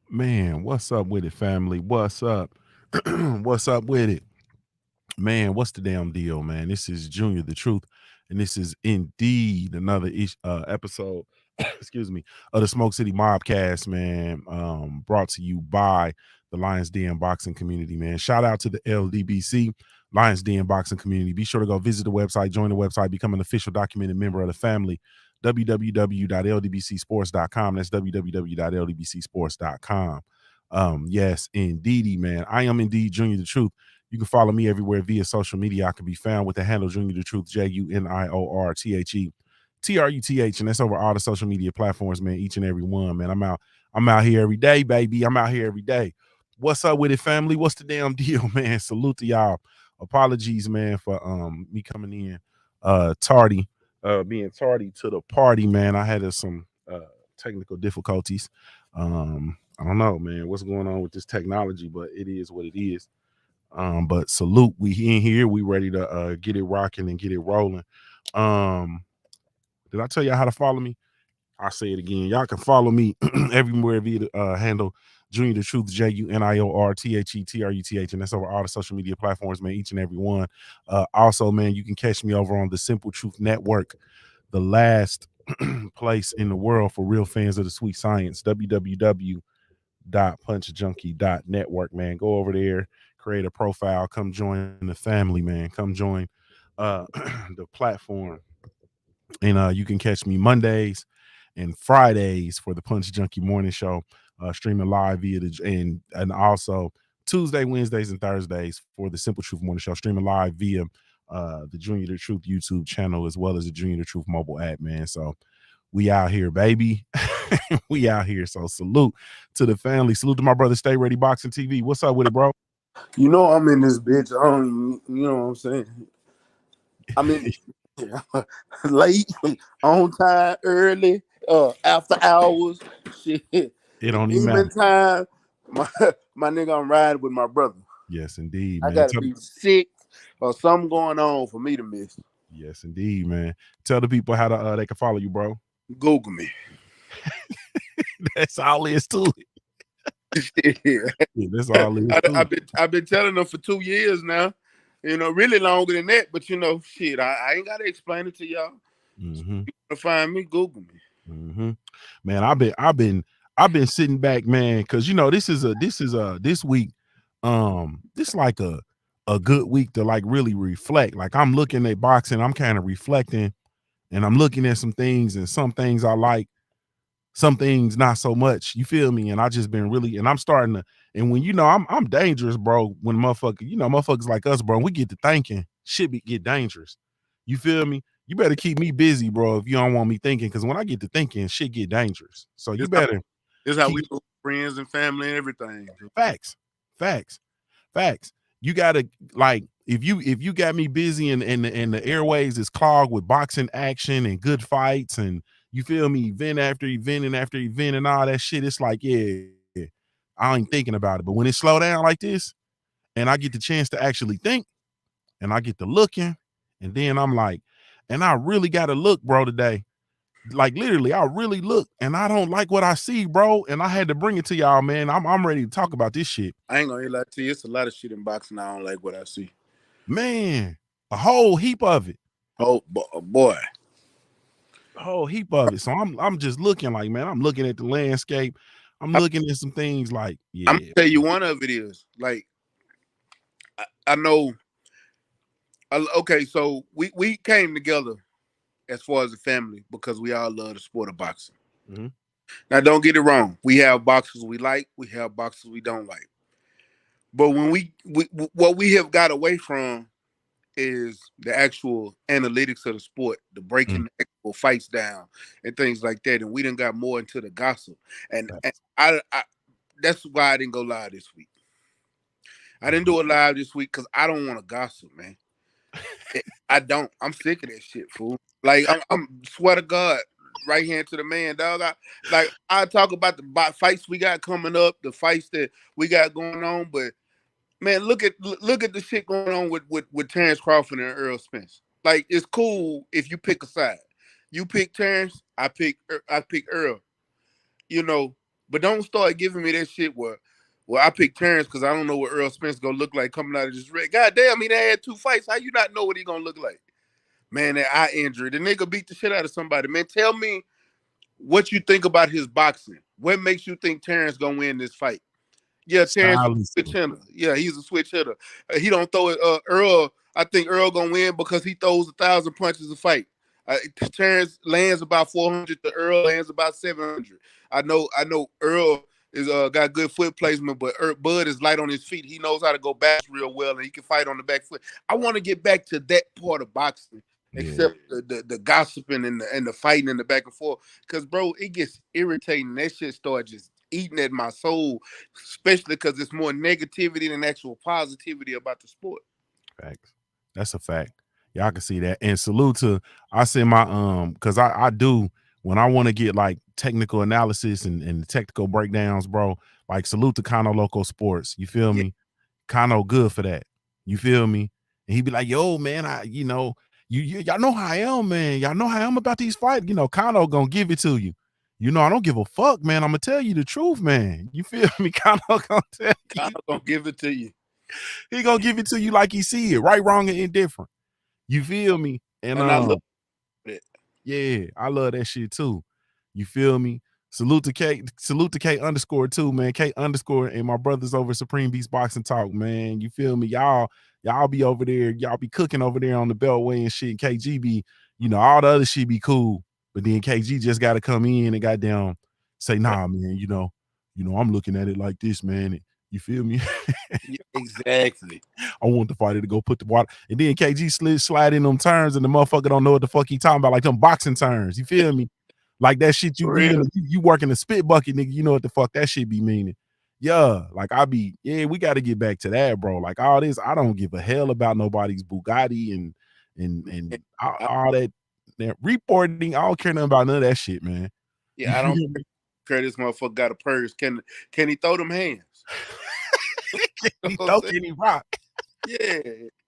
Man, what's up with it, family? What's up? What's up with it? Man, what's the damn deal, man? This is Junior the Truth, and this is indeed another episode, excuse me, of the Smoke City MobCast, man, brought to you by the Lions Den Boxing Community, man. Shout out to the LDBC, Lions Den Boxing Community. Be sure to go visit the website, join the website, become an official documented member of the family, www.ldbcsports.com. That's www.ldbcsports.com. Yes, indeedy, man. I am indeed Junior the Truth. You can follow me everywhere via social media. I can be found with the handle Junior the Truth, JUNIORTHE TRUTH, and that's over all the social media platforms, man. Each and every one, man. I'm out here every day, baby. I'm out here every day. What's up with it, family? What's the damn deal, man? Salute to y'all. Apologies, man, for me coming in tardy, being tardy to the party, man. I had some technical difficulties. I don't know, man, what's going on with this technology, but it is what it is. But salute, we in here, we ready to get it rocking and get it rolling. Um, did I tell y'all how to follow me? I'll say it again. Y'all can follow me everywhere via the handle Junior the Truth, JUNIORTHE TRUTH, and that's over all the social media platforms, man, each and every one. Also, man, you can catch me over on the Simple Truth Network, the last place in the world for real fans of the sweet science. www.punchjunkie.network, man. Go over there, create a profile, come join the family, man. Come join the platform. And you can catch me Mondays and Fridays for the Punch Junkie Morning Show, streaming live via and also Tuesday, Wednesdays, and Thursdays for the Simple Truth Morning Show, streaming live via the Junior the Truth YouTube channel as well as the Junior the Truth mobile app, man. So we out here, baby. We out here. So salute to the family. Salute to my brother Stay Ready Boxing TV. What's up with it, bro? You know I'm in this bitch. I don't, you know what I'm saying? I mean, late, on time, early, after hours, shit, It don't even evening matter. time. My my nigga, I'm riding with my brother. Yes, indeed, I man. gotta be sick or something going on for me to miss. Yes, indeed, man. Tell the people how to they can follow you, bro. Google me. That's all there is to it. Yeah, that's all it is to it. I've been telling them for 2 years now. You know, really longer than that. But you know, shit, I ain't gotta explain it to y'all. Mm-hmm. You wanna find me? Google me. Mm-hmm. Man, I've been sitting back, man, because this week, this like a good week to like really reflect. Like I'm looking at boxing, I'm kind of reflecting, and I'm looking at some things, and some things I like, some things not so much. You feel me? And I just been really, and I'm starting to, and when I'm dangerous, bro. When motherfuckers like us, bro, we get to thinking, shit get dangerous. You feel me? You better keep me busy, bro, if you don't want me thinking, because when I get to thinking, shit get dangerous. So you This how, better this how we keep do friends and family and everything. facts, facts, facts. You gotta like if you got me busy and the airways is clogged with boxing action and good fights and you feel me, event after event and after event and all that shit, it's like, yeah, I ain't thinking about it. But when it slow down like this and I get the chance to actually think and I get to looking, and then I'm like, and I really got to look, bro, today. Like literally, I really look and I don't like what I see, bro. And I had to bring it to y'all, man. I'm ready to talk about this shit. I ain't gonna lie to you. It's a lot of shit in boxing I don't like what I see. Man, a whole heap of it. Oh boy. A whole heap of it. So I'm just looking like, man, I'm looking at the landscape. I'm looking at some things like, I'm gonna yeah, tell you one of it is like I know. Okay, so we came together as far as a family because we all love the sport of boxing. mhm, Now, don't get it wrong. We have boxers we like. We have boxers we don't like. But when we what we have got away from is the actual analytics of the sport, the breaking mm, the actual fights down and things like that. And we done got more into the gossip. And facts, I that's why I didn't go live this week. I didn't mhm. do it live this week because I don't want to gossip, man. I don't. I'm sick of that shit, fool. Like I'm swear to God, right hand to the man, dog. I talk about the fights we got coming up, the fights that we got going on, but man, look at the shit going on with Terrence Crawford and Earl Spence. Like it's cool if you pick a side. You pick Terrence, I pick Earl. You know, But don't start giving me that shit where I pick Terrence because I don't know what Earl Spence gonna look like coming out of this red. God damn, he done had 2 fights. How you not know what he gonna look like? Man, that eye injury. The nigga beat the shit out of somebody. Man, tell me what you think about his boxing. What makes you think Terrence gonna win this fight? Yeah, Terrence is a switch Stylistically. hitter. Yeah, he's a switch hitter. He don't throw it. Earl, I think Earl gonna win because he throws 1,000 punches a fight. Terrence lands about 400. The Earl lands about 700. I know. Earl is got good foot placement, but Bud is light on his feet. He knows how to go back real well, and he can fight on the back foot. I want to get back to that part of boxing, Yeah. except the gossiping and the fighting and the back and forth. Because bro, it gets irritating. That shit start just eating at my soul, especially because it's more negativity than actual positivity about the sport. Facts. That's a fact. Yeah, I can see that. And salute to I send my because I do when I want to get like technical analysis and technical breakdowns, bro. Like salute to Kano Loco Sports. You feel Yeah, me? Kano good for that. You feel me? And he be like, yo, man, y'all know how I am, man. Y'all know how I am about these fights. Kano gonna give it to you. I don't give a fuck, man. I'm gonna tell you the truth, man. You feel me? Kano gonna tell kind you. of gonna give it to you. He gonna give it to you like he see it, right, wrong, and indifferent. You feel me? And And I love it. yeah, I love that shit too. You feel me? Salute to K underscore too, man. K underscore and my brothers over at Supreme Beast Boxing Talk, man. You feel me? Y'all be over there, y'all be cooking over there on the Beltway and shit. KG be, all the other shit be cool. But then KG just gotta come in and goddamn say, nah, man, I'm looking at it like this, man. You feel me? Yeah, exactly. I want the fighter to go put the water. And then KG slide in them turns and the motherfucker don't know what the fuck he talking about, like them boxing turns. You feel me? Like that shit For real. you working the spit bucket, nigga. You know what the fuck that shit be meaning. Yeah, like we got to get back to that, bro. Like all this, I don't give a hell about nobody's Bugatti and all that reporting. I don't care nothing about none of that shit, man. You Yeah, I feel don't me? care. This motherfucker got a purse. Can he throw them hands? He throw, can he rock? Yeah,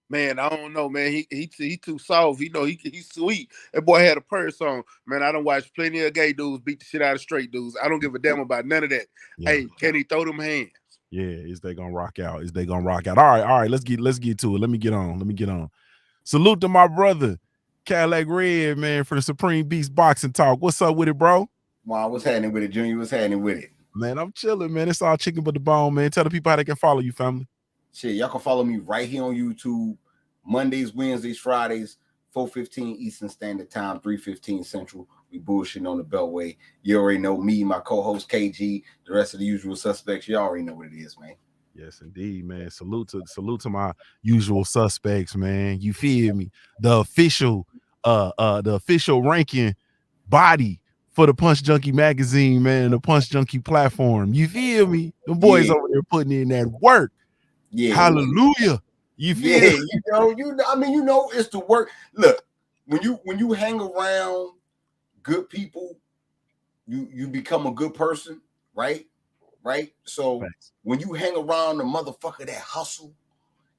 man. I don't know, man. He too soft. He's sweet. That boy had a purse on. Man, I don't watch plenty of gay dudes beat the shit out of straight dudes. I don't give a damn about none of that. Yeah. Hey, can he throw them hands? Yeah, is they gonna rock out? Is they gonna rock out? All right. Let's get to it. Let me get on. Salute to my brother, Cadillac Red, man, for the Supreme Beast Boxing Talk. What's up with it, bro? Wow, what's happening with it, Junior? What's happening with it? Man, I'm chilling, man. It's all chicken but the bone, man. Tell the people how they can follow you, family. Shit, y'all can follow me right here on YouTube, Mondays, Wednesdays, Fridays, 4:15 Eastern Standard Time, 3:15 Central. We bullshitting on the Beltway. You already know me, my co-host KG, the rest of the usual suspects. You already know what it is, man. Yes, indeed, man. Salute to my usual suspects, man. You feel me? The official ranking body for the Punch Junkie magazine, man, the Punch Junkie platform. You feel me? The boys over there putting in that work. Yeah. Hallelujah. You feel me? It's the work. Look, when you hang around good people, you become a good person, right? Right? So Thanks. When you hang around the motherfucker that hustle,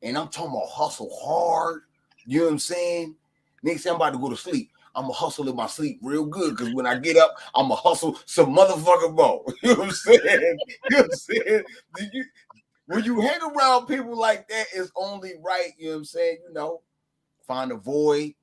and I'm talking about hustle hard, you know what I'm saying? Next time I'm about to go to sleep, I'm going to hustle in my sleep real good because when I get up, I'm going to hustle some motherfucker more. You know what I'm saying? You know what I'm saying? When you hang around people like that, it's only right, you know what I'm saying? Find a void,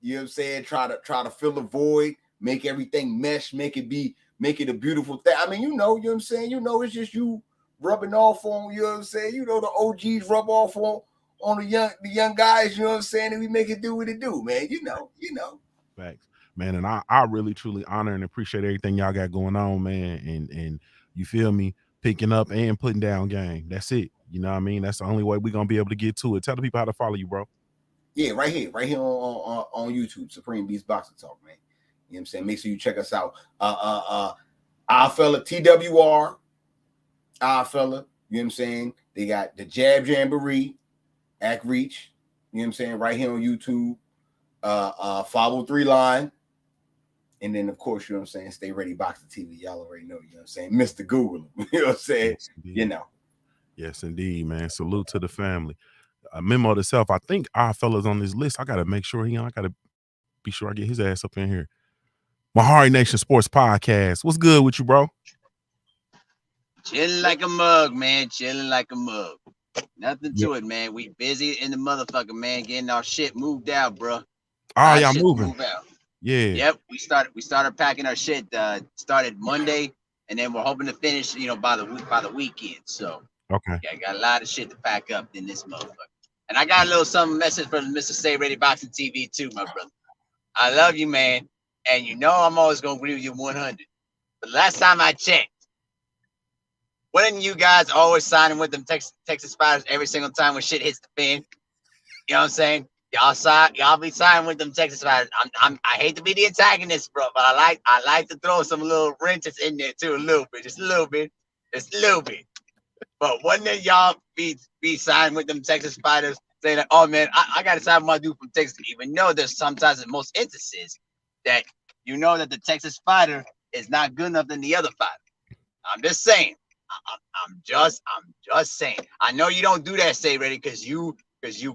you know what I'm saying? Try to fill the void, make everything mesh, make it a beautiful thing. I mean, you know what I'm saying? It's just you rubbing off on, you know what I'm saying? The OGs rub off on the young guys, you know what I'm saying? And we make it do what it do, man. You know. Facts. Man, and I really truly honor and appreciate everything y'all got going on, man. And you feel me, picking up and putting down game. That's it. You know what I mean? That's the only way we're gonna be able to get to it. Tell the people how to follow you, bro. Yeah, right here on YouTube, Supreme Beast Boxing Talk, man. You know what I'm saying? Make sure you check us out. Our fella TWR, our fella, you know what I'm saying? They got the Jab Jamboree, Act Reach, you know what I'm saying? Right here on YouTube. 503 line. And then, of course, you know what I'm saying? Stay Ready Boxing TV. Y'all already know, you know what I'm saying? Mr. Google, you know what I'm saying? Yes, Yes, indeed, man. Salute to the family. Memo to self. I think our fellas on this list. I gotta make sure I gotta be sure I get his ass up in here. Mahari Nation Sports Podcast. What's good with you, bro? Chilling like a mug, man. Chilling like a mug. Nothing Yeah. to it, man. We busy in the motherfucker, man. Getting our shit moved out, bro. A Oh, lot of y'all shit to moving. move out. Yeah. Yep, we started packing our shit. Started Monday, and then we're hoping to finish, by the weekend. So Okay. yeah, I got a lot of shit to pack up in this motherfucker. And I got a little something message from Mr. Stay Ready Boxing TV too, my brother. I love you, man, and I'm always gonna agree with you 100. But last time I checked, wasn't you guys always signing with them Texas Spiders every single time when shit hits the fan? You know what I'm saying? Y'all be signing with them Texas Spiders. I hate to be the antagonist, bro, but I like to throw some little wrenches in there too, a little bit, just a little bit, just a little bit. But one day y'all be signed with them Texas Spiders, saying that, oh man, I gotta sign with my dude from Texas, even though there's sometimes in most instances that that the Texas Spider is not good enough than the other fighter. I'm just saying. I'm just saying. I know you don't do that, Stay Ready, because you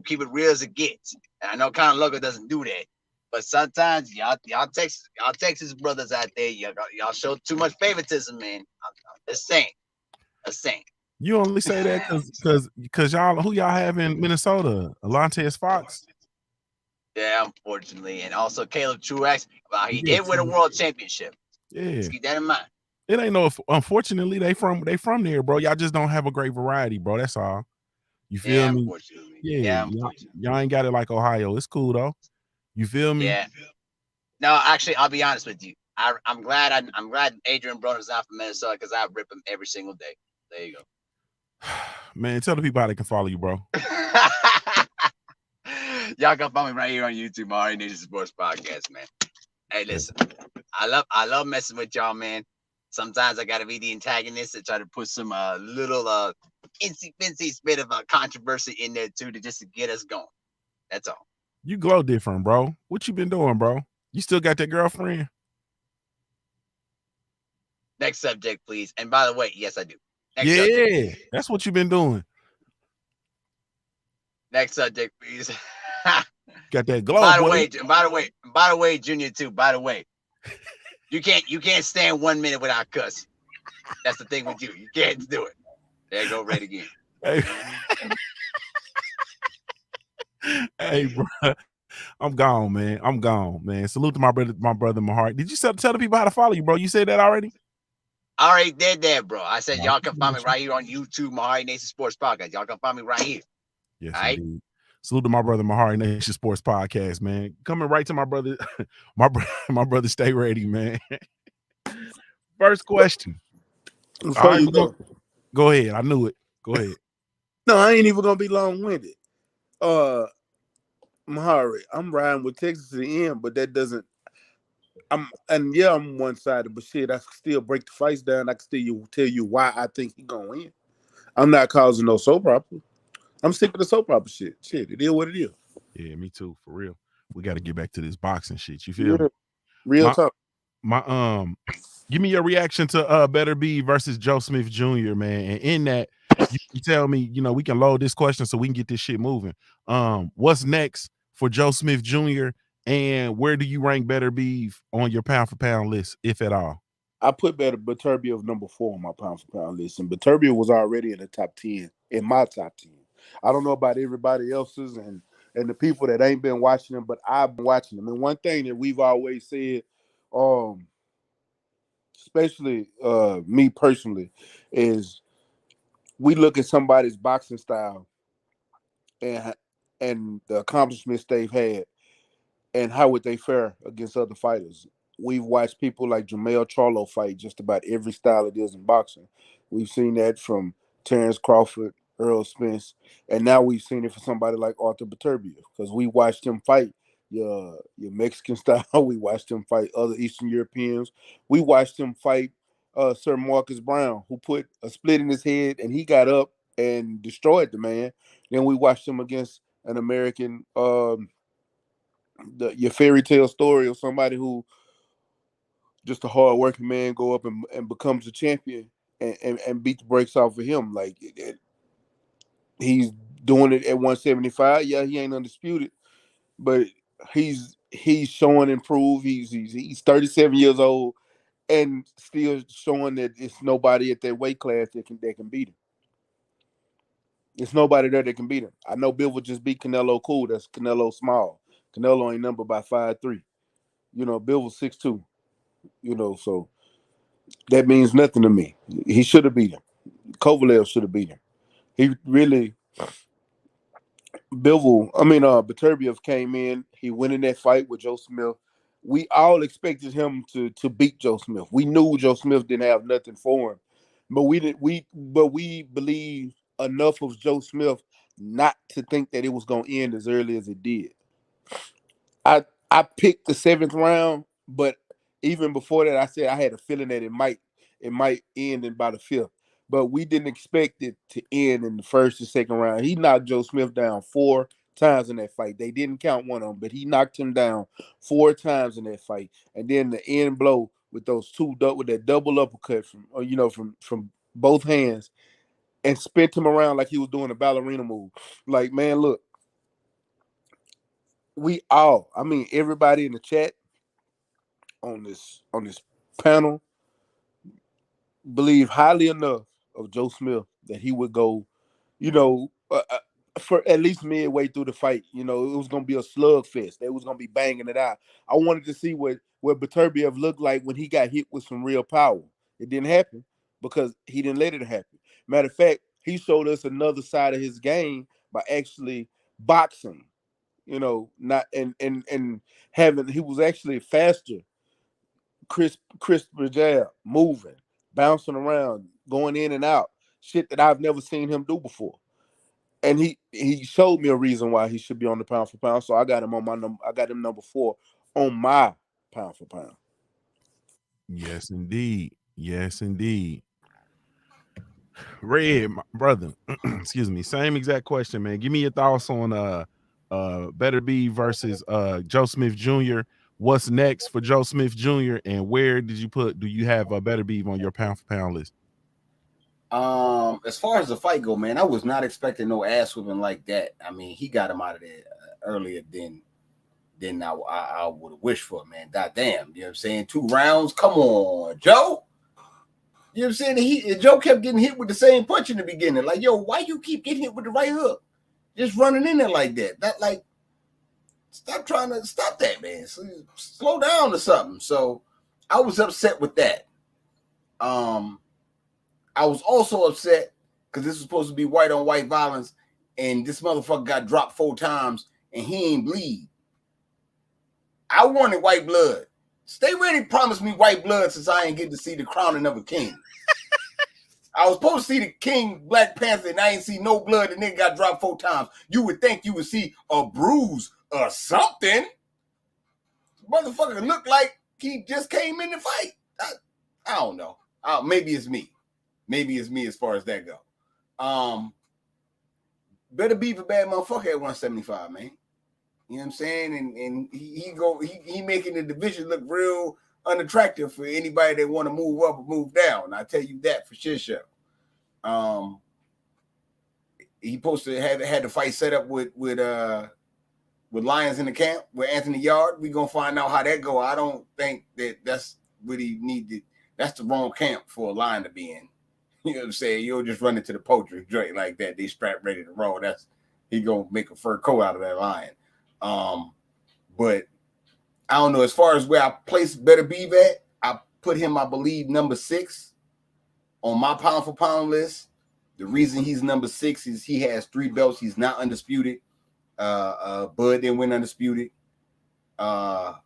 keep it real as it gets. And I know Conor Logo doesn't do that. But sometimes y'all Texas brothers out there, y'all show too much favoritism, man. I'm just saying. Just saying. You only say that because y'all who y'all have in Minnesota? Alontae Fox. Yeah, unfortunately. And also Caleb Truax. Well, he Yeah, did win a world championship. Yeah. Let's keep that in mind. It ain't no. Unfortunately, they from there, bro. Y'all just don't have a great variety, bro. That's all. You feel Yeah, me? unfortunately. Yeah, Yeah, y'all, unfortunately. y'all ain't got it like Ohio. It's cool though. You feel me? Yeah. No, actually, I'll be honest with you. I'm glad Adrian Broner's out from Minnesota because I rip him every single day. There you go. Man, tell the people how they can follow you, bro. Y'all can follow me right here on YouTube, Mario Nation Sports Podcast, man. Hey, listen, I love messing with y'all, man. Sometimes I gotta be the antagonist and try to put some little incy fincy bit of controversy in there too to just to get us going. That's all. You glow different, bro. What you been doing, bro? You still got that girlfriend? Next subject, please. And by the way, yes, I do. Next yeah, subject. That's what you been doing. Next subject, please. Got that glow. By boy. the way, Junior too. By the way, you can't stand 1 minute without cuss. That's the thing with you. You can't do it. There you go, right again. Hey, hey, bro. I'm gone, man. I'm gone, man. Salute to my brother, my heart. Did you tell the people how to follow you, bro? You said that already? I already did that, bro. I said y'all can find me right here on YouTube, Mahari Nation Sports Podcast. Y'all can find me right here. Yes, right? Indeed. Salute to my brother, Mahari Nation Sports Podcast, man. Coming right to my brother, my brother. Stay ready, man. First question. Before you go ahead. I knew it. Go ahead. No, I ain't even gonna be long-winded. Mahari, I'm riding with Texas to the end, but that doesn't. I'm one-sided, but shit, I can still break the fights down. I can still tell you why I think he gonna win. I'm not causing no soap opera. I'm sick of the soap opera shit. Shit, it is what it is. Yeah, me too, for real. We got to get back to this boxing shit. You feel me? Real talk. Give me your reaction to Beterbiev versus Joe Smith Jr., man. And in that, you tell me, we can load this question so we can get this shit moving. What's next for Joe Smith Jr., and where do you rank Beterbiev on your pound for pound list, if at all? I put Beterbiev number 4 on my pound for pound list, and Beterbiev was already in the top 10, in my top 10. I don't know about everybody else's and the people that ain't been watching them, but I've been watching them. And one thing that we've always said, especially me personally, is we look at somebody's boxing style and the accomplishments they've had, and how would they fare against other fighters. We've watched people like Jermell Charlo fight just about every style it is in boxing. We've seen that from Terrence Crawford, Earl Spence, and now we've seen it for somebody like Arthur Beterbiev, because we watched him fight your Mexican style. We watched him fight other Eastern Europeans. We watched him fight Sir Marcus Brown, who put a split in his head, and he got up and destroyed the man. Then we watched him against an American, your fairy tale story of somebody who just a hard working man go up and becomes a champion and beat the brakes off of him. Like he's doing it at 175. Yeah, he ain't undisputed, but he's showing improve. He's 37 years old, and still showing that it's nobody at that weight class that can beat him. It's nobody there that can beat him. I know Bill would just beat Canelo cool. That's Canelo small. Canelo ain't number by 5'3". Bill was 6'2". So that means nothing to me. He should have beat him. Kovalev should have beat him. He really Beterbiev came in. He went in that fight with Joe Smith. We all expected him to beat Joe Smith. We knew Joe Smith didn't have nothing for him, but we believed enough of Joe Smith not to think that it was going to end as early as it did. I picked the 7th round, but even before that, I said I had a feeling that it might end in by the 5th. But we didn't expect it to end in the 1st or 2nd round. He knocked Joe Smith down 4 times in that fight. They didn't count one of them, but he knocked him down 4 times in that fight. And then the end blow with those with that double uppercut from both hands, and spent him around like he was doing a ballerina move. Like, man, look, everybody in the chat on this panel believe highly enough of Joe Smith that he would go, for at least midway through the fight. It was going to be a slugfest. They was going to be banging it out. I wanted to see what Beterbiev looked like when he got hit with some real power. It didn't happen because he didn't let it happen. Matter of fact, he showed us another side of his game by actually boxing. Not and having, he was actually faster, crisper jab, moving, bouncing around, going in and out, shit that I've never seen him do before. And he showed me a reason why he should be on the pound for pound. So I got him on my number. I got him number 4 on my pound for pound. Yes, indeed. Yes, indeed. Red, my brother. Excuse me. Same exact question, man. Give me your thoughts on Beterbiev versus Joe Smith Jr. What's next for Joe Smith Jr. and where do you have Beterbiev on your pound for pound list? As far as the fight go, man, I was not expecting no ass whipping like that. I mean, he got him out of there earlier than I would have wished for, man. God damn, you know what I'm saying? 2 rounds, come on, Joe. You know what I'm saying? Joe kept getting hit with the same punch in the beginning. Like, yo, why you keep getting hit with the right hook? Just running in there like that. That, like, stop trying to stop that, man. Slow down or something. So I was upset with that. I was also upset because this was supposed to be white on white violence, and this motherfucker got dropped 4 times and he ain't bleed. I wanted white blood. Stay ready promised me white blood since I ain't get to see the crowning of a king. I was supposed to see the king, Black Panther, and I ain't see no blood, and nigga got dropped 4 times. You would think you would see a bruise or something. Motherfucker looked like he just came in the fight. I don't know. Maybe it's me. Maybe it's me as far as that go. Beterbiev a bad motherfucker at 175, man. You know what I'm saying? And he making the division look real unattractive for anybody that want to move up or move down. I tell you that for sure. He supposed to had the fight set up with Lions in the camp with Anthony Yard. We gonna find out how that go. I don't think that's what he needed. That's the wrong camp for a lion to be in. You know what I'm saying? You'll just run into the poultry joint like that. They strapped ready to roll. He gonna make a fur coat out of that lion. But I don't know. As far as where I place Beterbiev at, I put him, I believe, number 6 on my pound for pound list. The reason he's number 6 is he has 3 belts. He's not undisputed. Bud didn't win undisputed. Charlo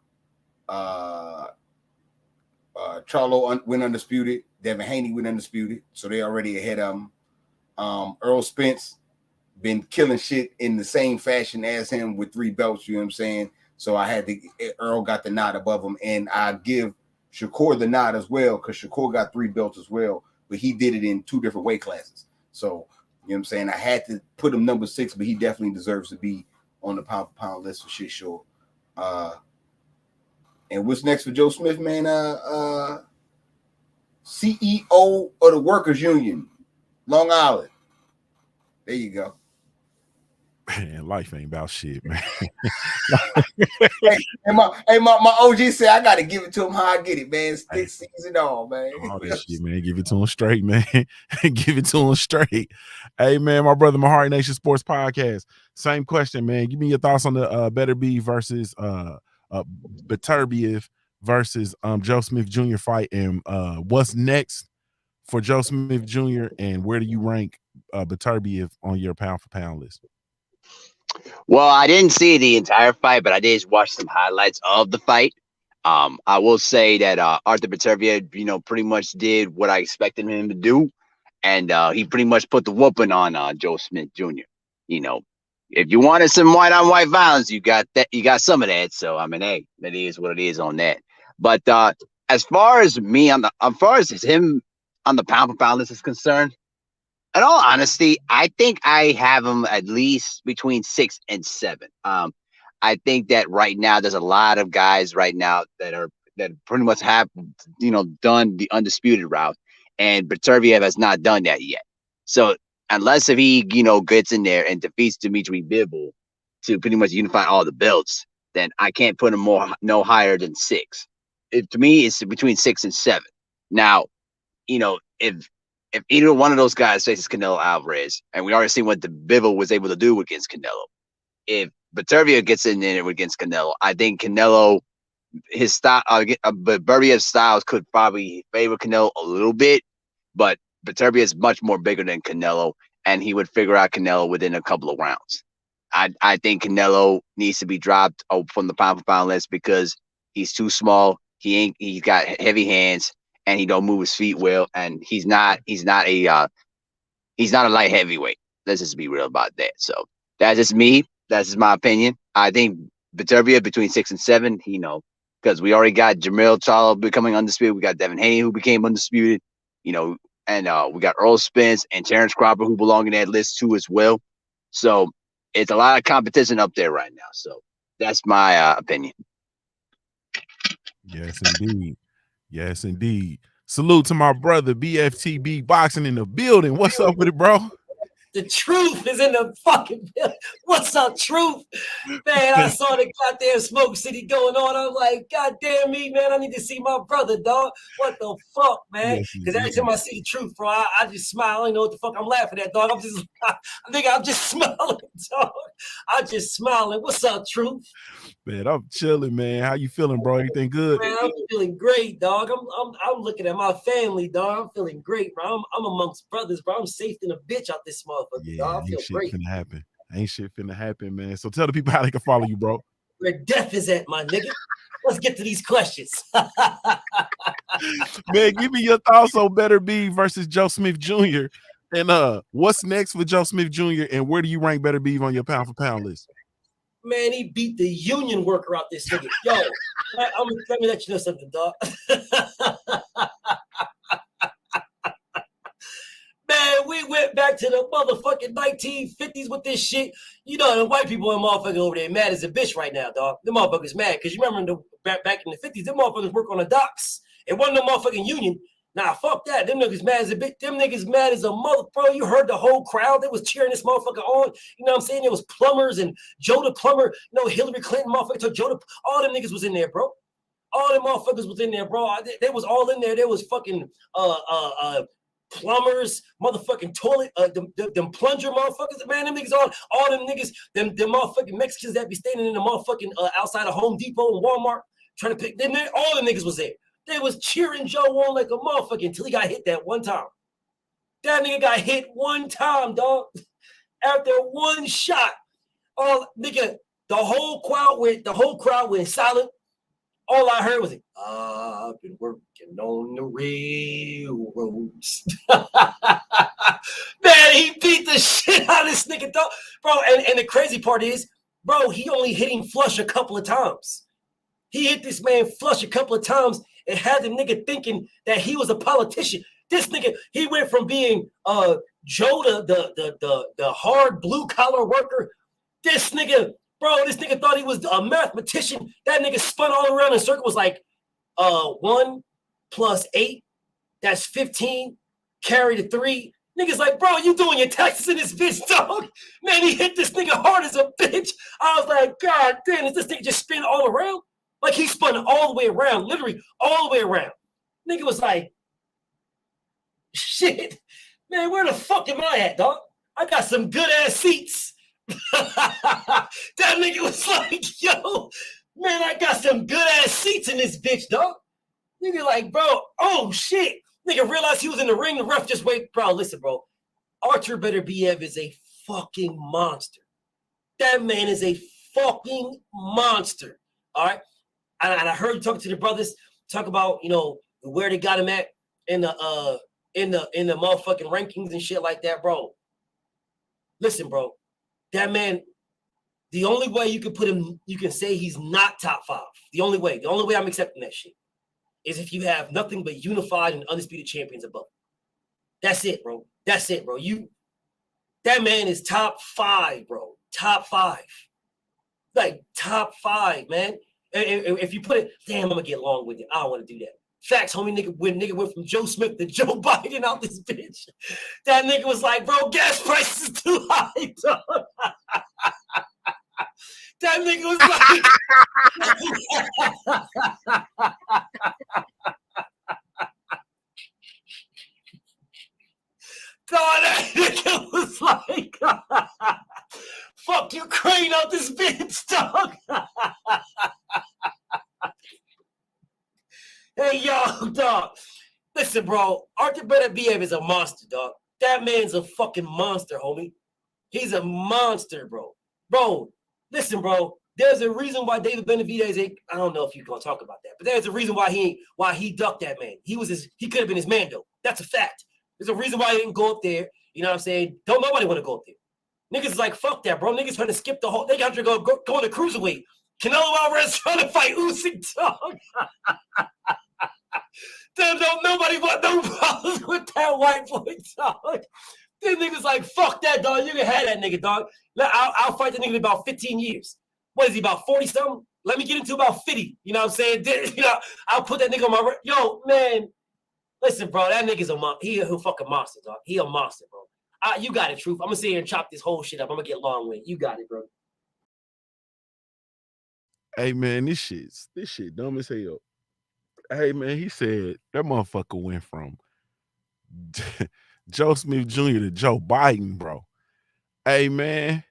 went undisputed. Devin Haney went undisputed. So they already ahead of him. Earl Spence been killing shit in the same fashion as him with 3 belts. You know what I'm saying? So Earl got the nod above him. And I give Shakur the nod as well because Shakur got 3 belts as well. But he did it in 2 different weight classes. So, you know what I'm saying? I had to put him number 6, but he definitely deserves to be on the pound for pound list for shit sure. And what's next for Joe Smith, man? CEO of the Workers Union, Long Island. There you go. Man, life ain't about shit, man. my OG said I gotta give it to him how I get it, man. Stick season all, man. All that shit, man. Give it to him straight, man. Give it to him straight. Hey, man, my brother, my Heart Nation Sports Podcast. Same question, man. Give me your thoughts on the Beterbiev versus Beterbiev versus Joe Smith Jr. fight, and what's next for Joe Smith Jr. and where do you rank Beterbiev on your pound for pound list? Well, I didn't see the entire fight, but I did watch some highlights of the fight. I will say that Artur Beterbiev, pretty much did what I expected him to do, and he pretty much put the whooping on Joe Smith Jr. If you wanted some white-on-white violence, you got that. You got some of that. So I mean, hey, that is what it is on that. But as far as me as far as him on the pound for pound list is concerned, in all honesty, I think I have him at least between 6 and 7. I think that right now there's a lot of guys right now that pretty much have done the undisputed route, and Beterbiev has not done that yet. So unless if he gets in there and defeats Dimitri Bivol to pretty much unify all the belts, then I can't put him no higher than 6. To me, it's between 6 and 7. Now, if either one of those guys faces Canelo Alvarez, and we already seen what the Bivol was able to do against Canelo, if Beterbiev gets in there against Canelo, I think Canelo, his style, Berbiev's styles could probably favor Canelo a little bit, but Beterbiev is much more bigger than Canelo, and he would figure out Canelo within a couple of rounds. I think Canelo needs to be dropped from the pound for pound list because he's too small. He's got heavy hands, and he don't move his feet well, and he's not a light heavyweight. Let's just be real about that. So that's just me. That's just my opinion. I think Beterbiev between 6 and 7, because we already got Jamil Charlo becoming undisputed. We got Devin Haney who became undisputed, and we got Earl Spence and Terrence Crawford who belong in that list too as well. So it's a lot of competition up there right now. So that's my opinion. Yes, indeed. Yes, indeed. Salute to my brother, BFTB Boxing in the building. What's up with it, bro? The truth is in the fucking building. What's up, truth? Man, I saw the goddamn Smoke City going on. I'm like, goddamn me, man. I need to see my brother, dog. What the fuck, man? Because every time I see the truth, bro, I just smile. I don't know what the fuck I'm laughing at, dog. I'm just smiling, dog. I'm just smiling. What's up, truth? Man, I'm chilling, man. How you feeling, bro? Anything good? Man, I'm feeling great, dog. I'm looking at my family, dog. I'm feeling great, bro. I'm amongst brothers, bro. I'm safe than a bitch out this motherfucker, dog. I feel great. Finna happen. Ain't shit finna happen, man. So tell the people how they can follow you, bro. Where death is at, my nigga. Let's get to these questions. Man, give me your thoughts on Beterbiev versus Joe Smith Jr. And what's next for Joe Smith Jr. and where do you rank Beterbiev on your pound for pound list? Man, he beat the union worker out this nigga. Yo, let me let you know something, dog. Man, we went back to the motherfucking 1950s with this shit. The white people and motherfuckers over there mad as a bitch right now, dog. The motherfuckers mad because you remember back in the 50s, them motherfuckers work on the docks. It wasn't no motherfucking union. Nah, fuck that. Them niggas mad as a bitch. Them niggas mad as a mother, bro. You heard the whole crowd. They was cheering this motherfucker on. You know what I'm saying? There was plumbers and Joe the plumber. Hillary Clinton motherfucker took Joe the. All them niggas was in there, bro. All them motherfuckers was in there, bro. They was all in there. There was fucking plumbers, motherfucking toilet, them plunger motherfuckers. Man, them niggas all them niggas, them motherfucking Mexicans that be standing in the motherfucking outside of Home Depot and Walmart trying to pick them. All the niggas was there. They was cheering Joe on like a motherfucker until he got hit that one time. That nigga got hit one time, dog. After one shot, the whole crowd went silent. All I heard was, I've been working on the railroads. Man, he beat the shit out of this nigga, dog. Bro, and the crazy part is, bro, he only hit him flush a couple of times. He hit this man flush a couple of times and had the nigga thinking that he was a politician. This nigga, he went from being Joe, the hard blue collar worker. This nigga thought he was a mathematician. That nigga spun all around in a circle. Was like 1 + 8, that's 15. Carry the 3, Niggas like, bro, you doing your taxes in this bitch, dog? Man, he hit this nigga hard as a bitch. I was like, God damn, is this nigga just spin all around? Like he spun all the way around, literally all the way around. Nigga was like, shit, man, where the fuck am I at, dog? I got some good ass seats. That nigga was like, yo, man, I got some good ass seats in this bitch, dog. Nigga like, bro, oh shit. Nigga realized he was in the ring. The ref just wait, bro. Listen, bro. Artur Beterbiev is a fucking monster. That man is a fucking monster. All right. And I heard you talking to the brothers talk about, you know, where they got him at in the motherfucking rankings and shit like that, bro. Listen, bro. That man, the only way you can put him, you can say he's not top 5. The only way I'm accepting that shit is if you have nothing but unified and undisputed champions above. That's it, bro. That's it, bro. That man is top 5, bro. Top 5. Like top 5, man. If you put it, damn, I'm gonna get long with it. I don't want to do that. Facts, homie, nigga went from Joe Smith to Joe Biden out this bitch. That nigga was like, bro, gas prices is too high, dog. That nigga was like, God, that nigga was like, fuck Ukraine out this bitch, dog. Hey, yo, dog. Listen, bro, Artur Beterbiev is a monster, dog. That man's a fucking monster, homie. He's a monster, bro. Bro, listen, bro. There's a reason why David Benavidez ain't. I don't know if you're gonna talk about that, but there's a reason why he ducked that man. He could have been his Mando. That's a fact. There's a reason why he didn't go up there. You know what I'm saying? Don't nobody want to go up there. Niggas is like, fuck that, bro. Niggas trying to skip the whole. They got to go on the cruiserweight. Canelo Alvarez trying to fight Usyk, dog. Nobody want no problems with that white boy, dog. This nigga's like, fuck that, dog. You can have that nigga, dog. I'll fight the nigga in about 15 years. What is he, about 40-something? Let me get into about 50. You know what I'm saying? You know, I'll put that nigga on my... Yo, man. Listen, bro, that nigga's he a fucking monster, dog. He a monster, bro. You got it, Truth. I'm going to sit here and chop this whole shit up. I'm going to get long with it. You got it, bro. Hey, man, this shit dumb as hell. Hey, man, he said that motherfucker went from Joe Smith Jr. to Joe Biden, bro. Hey, man.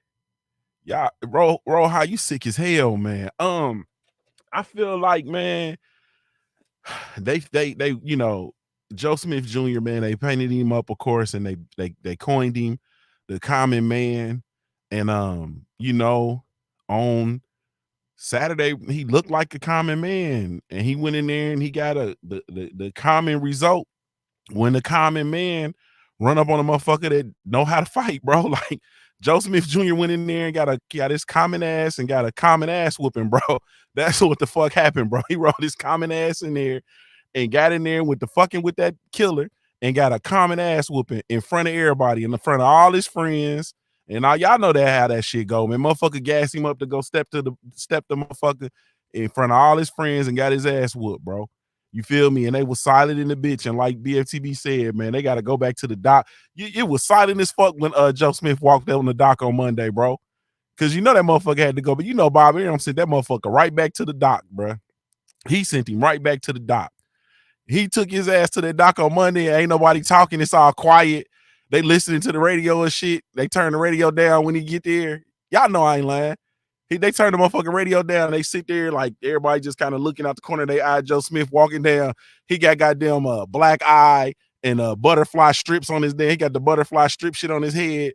Y'all, Ro, how you sick as hell, man. I feel like, man, they, you know, Joe Smith Jr., man, they painted him up, of course, and they coined him the common man. And you know, on Saturday, he looked like a common man, and he went in there and he got the common result when the common man run up on a motherfucker that know how to fight, bro. Like Joe Smith Jr. went in there and got his common ass and got a common ass whooping, bro. That's what the fuck happened, bro. He rolled his common ass in there and got in there with that killer and got a common ass whooping in front of everybody, in the front of all his friends. And y'all know that how that shit go, man. Motherfucker gassed him up to go step the motherfucker in front of all his friends and got his ass whooped, bro. You feel me? And they was silent in the bitch. And like BFTB said, man, they got to go back to the dock. It was silent as fuck when Joe Smith walked on the dock on Monday, bro. Because you know that motherfucker had to go. But you know Bob Arum sent that motherfucker right back to the dock, bro. He sent him right back to the dock. He took his ass to the dock on Monday. Ain't nobody talking. It's all quiet. They listening to the radio and shit. They turn the radio down when he get there. Y'all know I ain't lying. They turn the motherfucking radio down. They sit there like everybody just kind of looking out the corner of their eye. Joe Smith walking down. He got goddamn black eye and butterfly strips on his day. He got the butterfly strip shit on his head.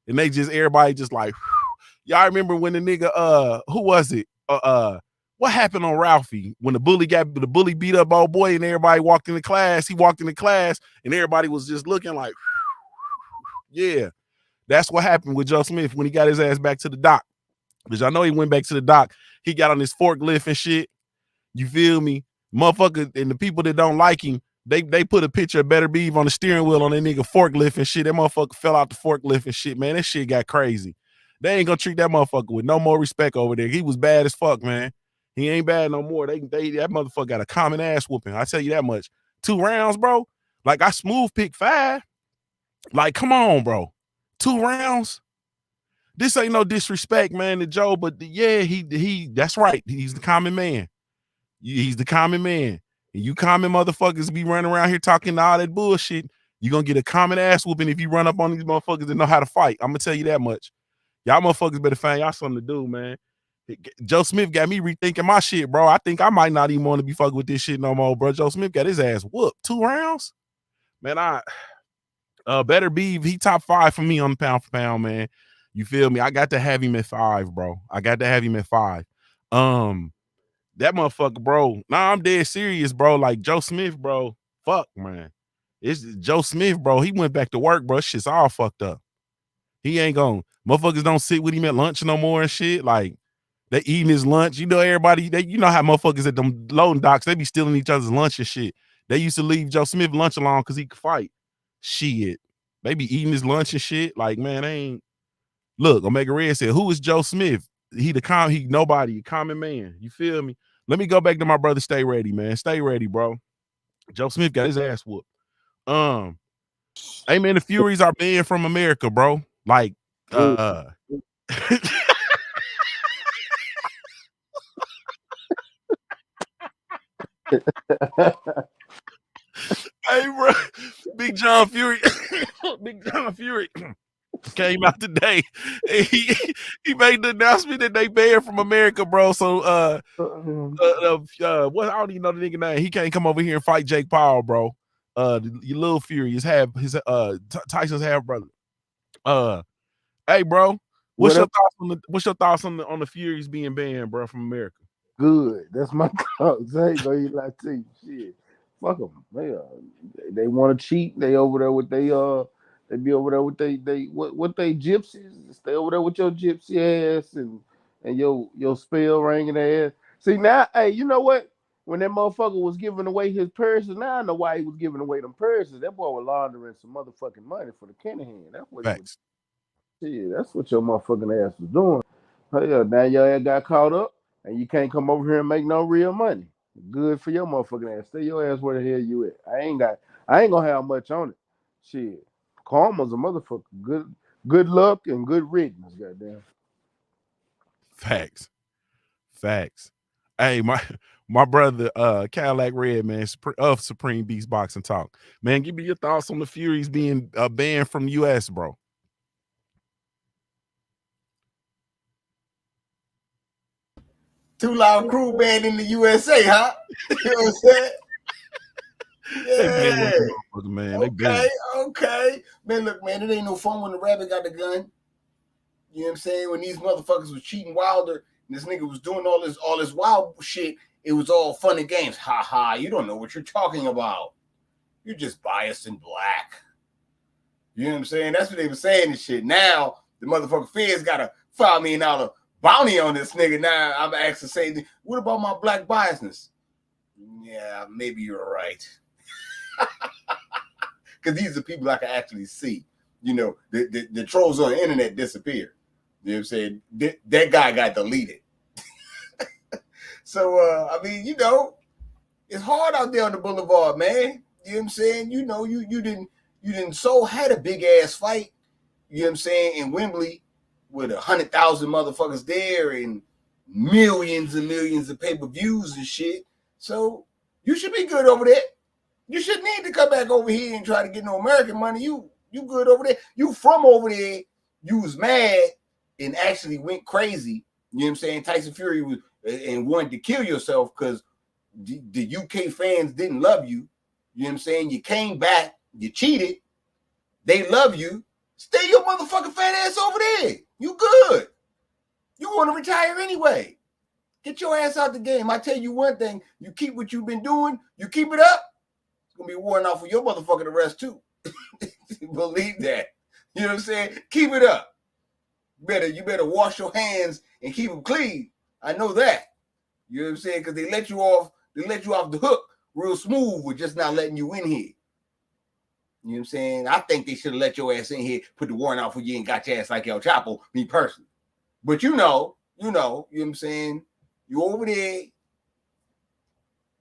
And everybody just like, whew. Y'all remember when the nigga, who was it? What happened on Ralphie when the bully beat up old boy and everybody walked into class? He walked into class and everybody was just looking like, yeah, that's what happened with Joe Smith when he got his ass back to the dock. Because I know he went back to the dock. He got on his forklift and shit. You feel me? Motherfucker, and the people that don't like him, they put a picture of Beterbiev on the steering wheel on that nigga forklift and shit. That motherfucker fell out the forklift and shit, man. That shit got crazy. They ain't gonna treat that motherfucker with no more respect over there. He was bad as fuck, man. He ain't bad no more. That motherfucker got a common ass whooping. I tell you that much. 2 rounds, bro. Like I smooth pick 5. Like, come on, bro. 2 rounds. This ain't no disrespect, man, to Joe, but yeah, he that's right. He's the common man. He's the common man. And you common motherfuckers be running around here talking all that bullshit. You're gonna get a common ass whooping if you run up on these motherfuckers that know how to fight. I'm gonna tell you that much. Y'all motherfuckers better find y'all something to do, man. Joe Smith got me rethinking my shit, bro. I think I might not even want to be fucking with this shit no more, bro. Joe Smith got his ass whooped. 2 rounds? Man, Beterbiev, he top 5 for me on pound for pound, man. You feel me? I got to have him at 5, bro. I got to have him at 5. That motherfucker, bro. Nah, I'm dead serious, bro. Like Joe Smith, bro. Fuck, man. It's Joe Smith, bro. He went back to work, bro. Shit's all fucked up. He ain't gonna. Motherfuckers don't sit with him at lunch no more and shit. Like they eating his lunch. You know, everybody. You know how motherfuckers at them loading docks, they be stealing each other's lunch and shit. They used to leave Joe Smith lunch alone because he could fight. Shit. They be eating his lunch and shit. Like, man, they ain't. Look, Omega Red said, who is Joe Smith? He nobody, common man. You feel me? Let me go back to my brother. Stay ready, man. Stay ready, bro. Joe Smith got his ass whooped. Hey man, the Furies are banned from America, bro. Like, hey, bro, Big John Fury, Big John Fury came out today. He made the announcement that they banned from America, bro. So, what? I don't even know the nigga name. He can't come over here and fight Jake Paul, bro. Your little Fury is Tyson's half brother. Hey, bro, what's your thoughts on the Furies being banned, bro, from America? Good. That's my thoughts. I ain't gonna lie to you. Shit. Fuck them. They want to cheat. They over there with they be over there with they what they gypsies. Stay over there with your gypsy ass and your spell ringing ass. See now, hey, you know what? When that motherfucker was giving away his purses, now I know why he was giving away them purses. That boy was laundering some motherfucking money for the Kinahan. That's what he was. Yeah, that's what your motherfucking ass was doing. Hell, now your ass got caught up and you can't come over here and make no real money. Good for your motherfucking ass. Stay your ass where the hell you at. I ain't gonna have much on it. Shit. Karma's a motherfucker. Good luck and good riddance, goddamn. Facts. Hey, my brother Cadillac Red, man, of Supreme Beast Boxing Talk. Man, give me your thoughts on the Furies being banned from the US, bro. Too Loud Crew band in the USA, huh? You know what I'm saying? Yeah. Man. Okay. Man, look, man, it ain't no fun when the rabbit got the gun. You know what I'm saying? When these motherfuckers was cheating Wilder and this nigga was doing all this wild shit, it was all fun and games. Ha ha, you don't know what you're talking about. You're just biased and black. You know what I'm saying? That's what they were saying and shit. Now, the motherfucking feds got a $5 million bounty on this nigga. Now, I'm asking, saying, what about my black biasness? Yeah, maybe you're right. Because these are people I can actually see. You know, the trolls on the internet disappeared. You know what I'm saying? That guy got deleted. So, I mean, you know, it's hard out there on the boulevard, man. You know what I'm saying? You know, you didn't had a big ass fight, you know what I'm saying, in Wembley with 100,000 motherfuckers there and millions and millions of pay-per-views and shit. So you should be good over there. You shouldn't need to come back over here and try to get no American money. You good over there. You from over there. You was mad and actually went crazy. You know what I'm saying? Tyson Fury was and wanted to kill yourself because the UK fans didn't love you. You know what I'm saying? You came back. You cheated. They love you. Stay your motherfucking fat ass over there. You good. You want to retire anyway. Get your ass out the game. I tell you one thing. You keep what you've been doing. You keep it up. It's going to be worn off for your motherfucking arrest too. Believe that. You know what I'm saying? Keep it up. You better wash your hands and keep them clean. I know that. You know what I'm saying? Because they let you off the hook real smooth with just not letting you in here. You know what I'm saying? I think they should have let your ass in here, put the warrant out for you and got your ass like El Chapo, me personally. But you know what I'm saying? You over there,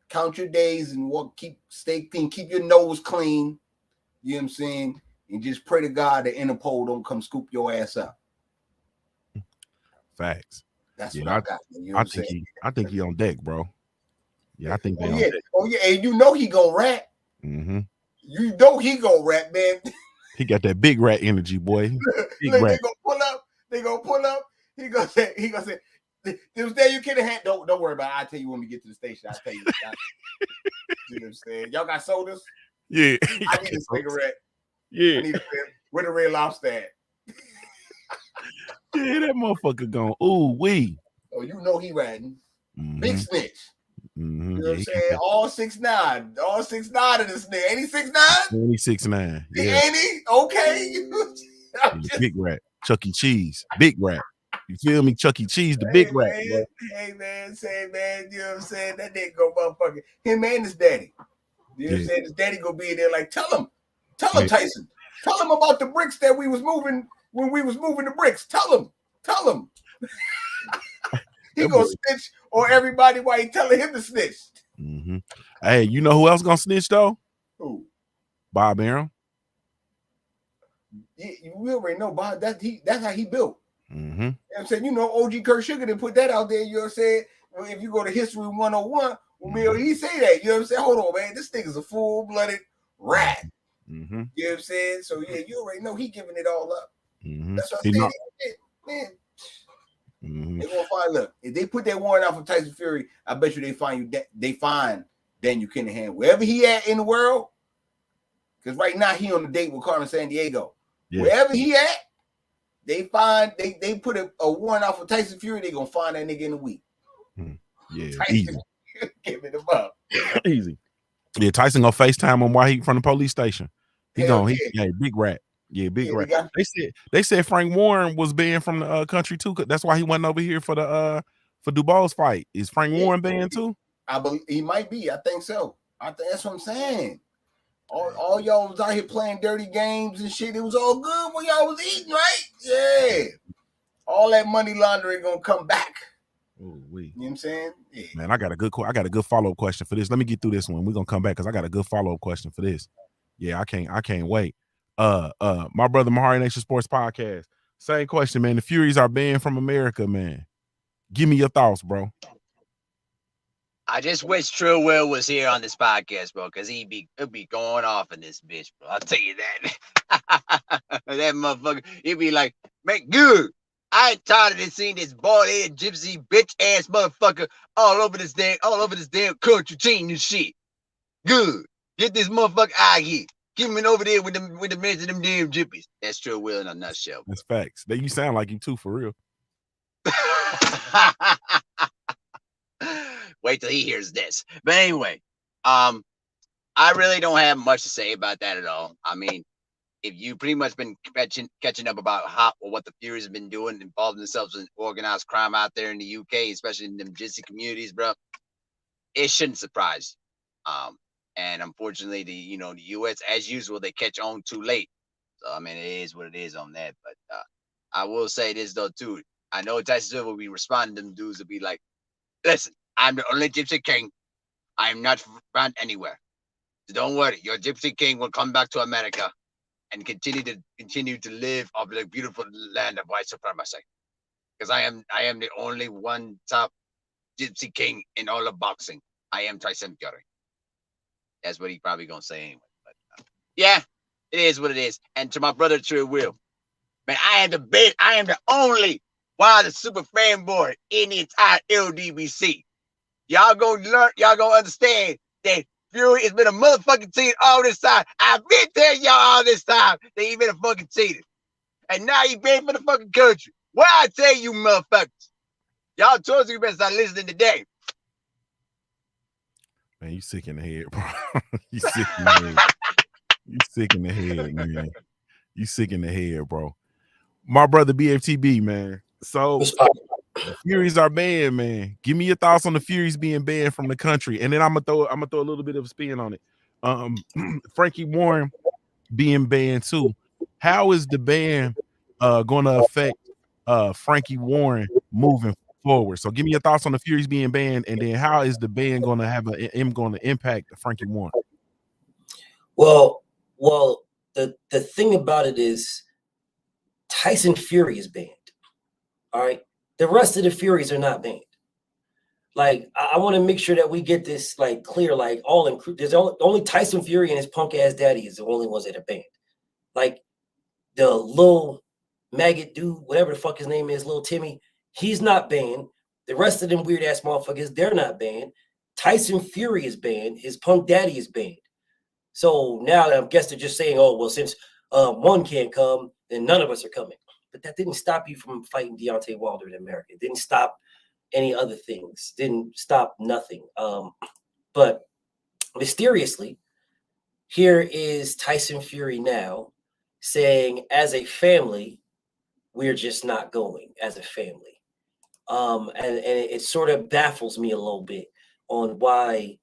count your days and stay clean, keep your nose clean. You know what I'm saying? and just pray to God that Interpol don't come scoop your ass up. Facts. That's Yeah, what I got. You know what I'm saying? I think he on deck, bro. Yeah, I think they Oh on yeah, deck. oh yeah, and you know he gonna rap. Mm-hmm. You know he gonna rap, man. He got that big rat energy, boy. Big Look, rat. they gonna pull up. They gonna pull up. He gonna say. This day you can't have. Don't worry about it. I'll tell you when we get to the station. I'll tell you. You know what I'm saying? Y'all got sodas? Yeah. I need a cigarette. Yeah. I need where the Red Lobster at? Yeah, that motherfucker going, ooh, wee. Oh, you know he riding. Mm-hmm. Big snitch. Mm-hmm. You know what I'm saying? All 6'9". All 6'9" of this nigga. Ain't he 6'9"? Only 6'9". Yeah. Ain't he? Okay. Big rat. Chuck E. Cheese. Big rat. You feel me? Chuck E. Cheese, the big rat. Man. Hey, man. Say, man. You know what I'm saying? That nigga go motherfucking. Him and his daddy. You know what I'm saying? His daddy go be there like, tell him, Tyson. Tell him about the bricks that we was moving when we was moving the bricks. Tell him. He gonna snitch or everybody while he telling him to snitch. Mm-hmm. Hey, you know who else gonna snitch though? Who? Bob Arum. Yeah, we already know Bob. That's how he built. Mm-hmm. You know what I'm saying? You know, OG Kurt Sugar didn't put that out there. You know what I'm saying? Well, if you go to History 101, well, he say that. You know what I'm saying? Hold on, man. This nigga's a full-blooded rat. Mm-hmm. You know what I'm saying? So, yeah, you already know he giving it all up. Mm-hmm. That's what I'm saying. Man, mm-hmm. they gonna find, look, if they put that warrant out for Tyson Fury, I bet you they find Daniel Kinahan wherever he at in the world. Because right now he on the date with Carmen Sandiego. Yeah. Wherever he at, they put a warrant out for Tyson Fury, they gonna find that nigga in a week. Yeah, Tyson, easy. Giving him up. Easy. Yeah, Tyson gonna FaceTime him while he from the police station. He big rat. Yeah, big rat. They said Frank Warren was banned from the country too. That's why he went over here for the for Dubal's fight. Is Frank Warren banned too? I believe he might be. I think so. I think that's what I'm saying. All y'all was out here playing dirty games and shit. It was all good when y'all was eating, right? Yeah. All that money laundering gonna come back. Ooh, you know what I'm saying? Yeah. Man, I got a good follow-up question for this. Let me get through this one. We're gonna come back because I got a good follow-up question for this. Yeah, I can't wait. My brother Mahari Nation Sports Podcast. Same question, man. The Furies are banned from America, man. Give me your thoughts, bro. I just wish True Will was here on this podcast, bro, because he'd be going off in this bitch, bro. I'll tell you that. That motherfucker, he'd be like, man, good. I ain't tired of seeing this bald-headed gypsy bitch ass motherfucker all over this damn country cheating and shit. Good. Get this motherfucker out of here. Get him over there with the rest of them damn gyppies. That's True Will in a nutshell. That's facts. You sound like you too, for real. Wait till he hears this. But anyway, I really don't have much to say about that at all. I mean, if you pretty much been catching up about what the Furies have been doing, involving themselves in organized crime out there in the UK, especially in them gypsy communities, bro, it shouldn't surprise you. And unfortunately, the US, as usual, they catch on too late. So I mean, it is what it is on that. But I will say this though too. I know Tyson will be responding to them dudes to be like, listen, I'm the only Gypsy King. I am not found anywhere. So don't worry, your Gypsy King will come back to America and continue to live off the beautiful land of white supremacy. Because I am the only one top Gypsy King in all of boxing. I am Tyson Fury. That's what he probably gonna say anyway. But yeah, it is what it is. And to my brother True Will, man, I am the only wild super fanboy in the entire LDBC. Y'all gonna understand that Fury has been a motherfucking cheater all this time. I've been telling y'all all this time that he been a fucking cheater. And now he banned for the fucking country. What I tell you, motherfuckers? Y'all told you better start listening today. Man, you sick in the head, bro. You sick in the head. You sick in the head, man. You sick in the head, bro. My brother BFTB, man. So the Furies are banned, man. Give me your thoughts on the Furies being banned from the country, and then I'm gonna throw a little bit of a spin on it. Frankie Warren being banned too. How is the ban going to affect Frankie Warren moving forward? So give me your thoughts on the Furies being banned, and then how is the ban going to impact Frankie Warren? Well, the thing about it is Tyson Fury is banned. All right. The rest of the Furies are not banned. Like, I want to make sure that we get this like clear, like there's only Tyson Fury and his punk ass daddy is the only ones that are banned. Like the little maggot dude, whatever the fuck his name is, little Timmy, he's not banned. The rest of them weird ass motherfuckers, they're not banned. Tyson Fury is banned. His punk daddy is banned. So now I guess they're just saying, oh, well, since one can't come, then none of us are coming. But that didn't stop you from fighting Deontay Wilder in America. It didn't stop any other things. Didn't stop nothing. But mysteriously, here is Tyson Fury now saying, as a family, we're just not going as a family. And it sort of baffles me a little bit on why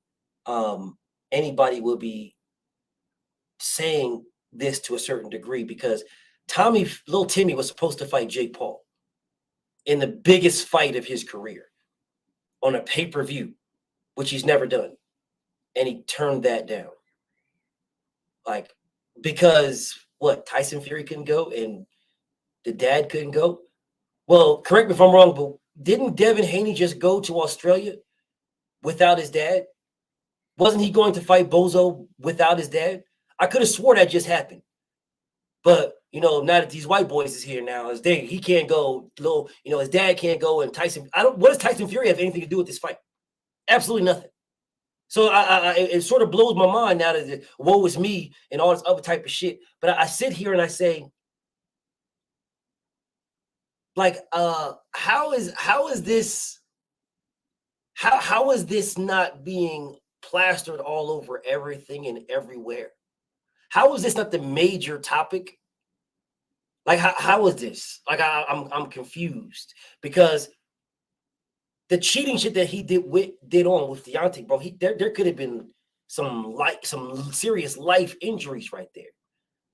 anybody will be saying this to a certain degree, because little Timmy was supposed to fight Jake Paul in the biggest fight of his career on a pay-per-view, which he's never done. And he turned that down. Like, because what, Tyson Fury couldn't go and the dad couldn't go? Well, correct me if I'm wrong, but didn't Devin Haney just go to Australia without his dad? Wasn't he going to fight Bozo without his dad? I could have swore that just happened. But, now that these white boys is here now, he can't go, his dad can't go, and what does Tyson Fury have anything to do with this fight? Absolutely nothing. So it sort of blows my mind now that woe is me and all this other type of shit. But I sit here and I say, like, how is this not being plastered all over everything and everywhere? How is this not the major topic? Like, how is this? Like, I'm confused, because the cheating shit that he did on with Deontay, bro, there could have been some serious life injuries right there,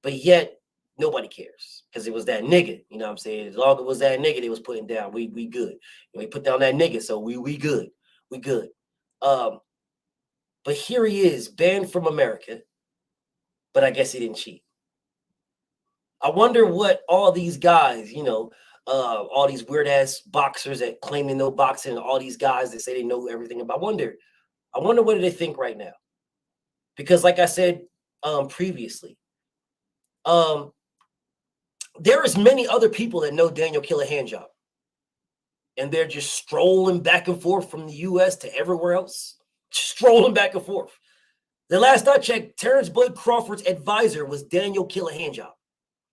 but yet nobody cares because it was that nigga. You know what I'm saying? As long as it was that nigga they was putting down, we good. We put down that nigga, so we good. We good. But here he is, banned from America, but I guess he didn't cheat. I wonder what all these guys, all these weird ass boxers that claim they know boxing, and all these guys that say they know everything about. I wonder what do they think right now? Because like I said previously, there is many other people that know Daniel Killer Handjob, and they're just strolling back and forth from the U.S. to everywhere else, strolling back and forth. The last I checked, Terrence Bud Crawford's advisor was Daniel Killer Handjob.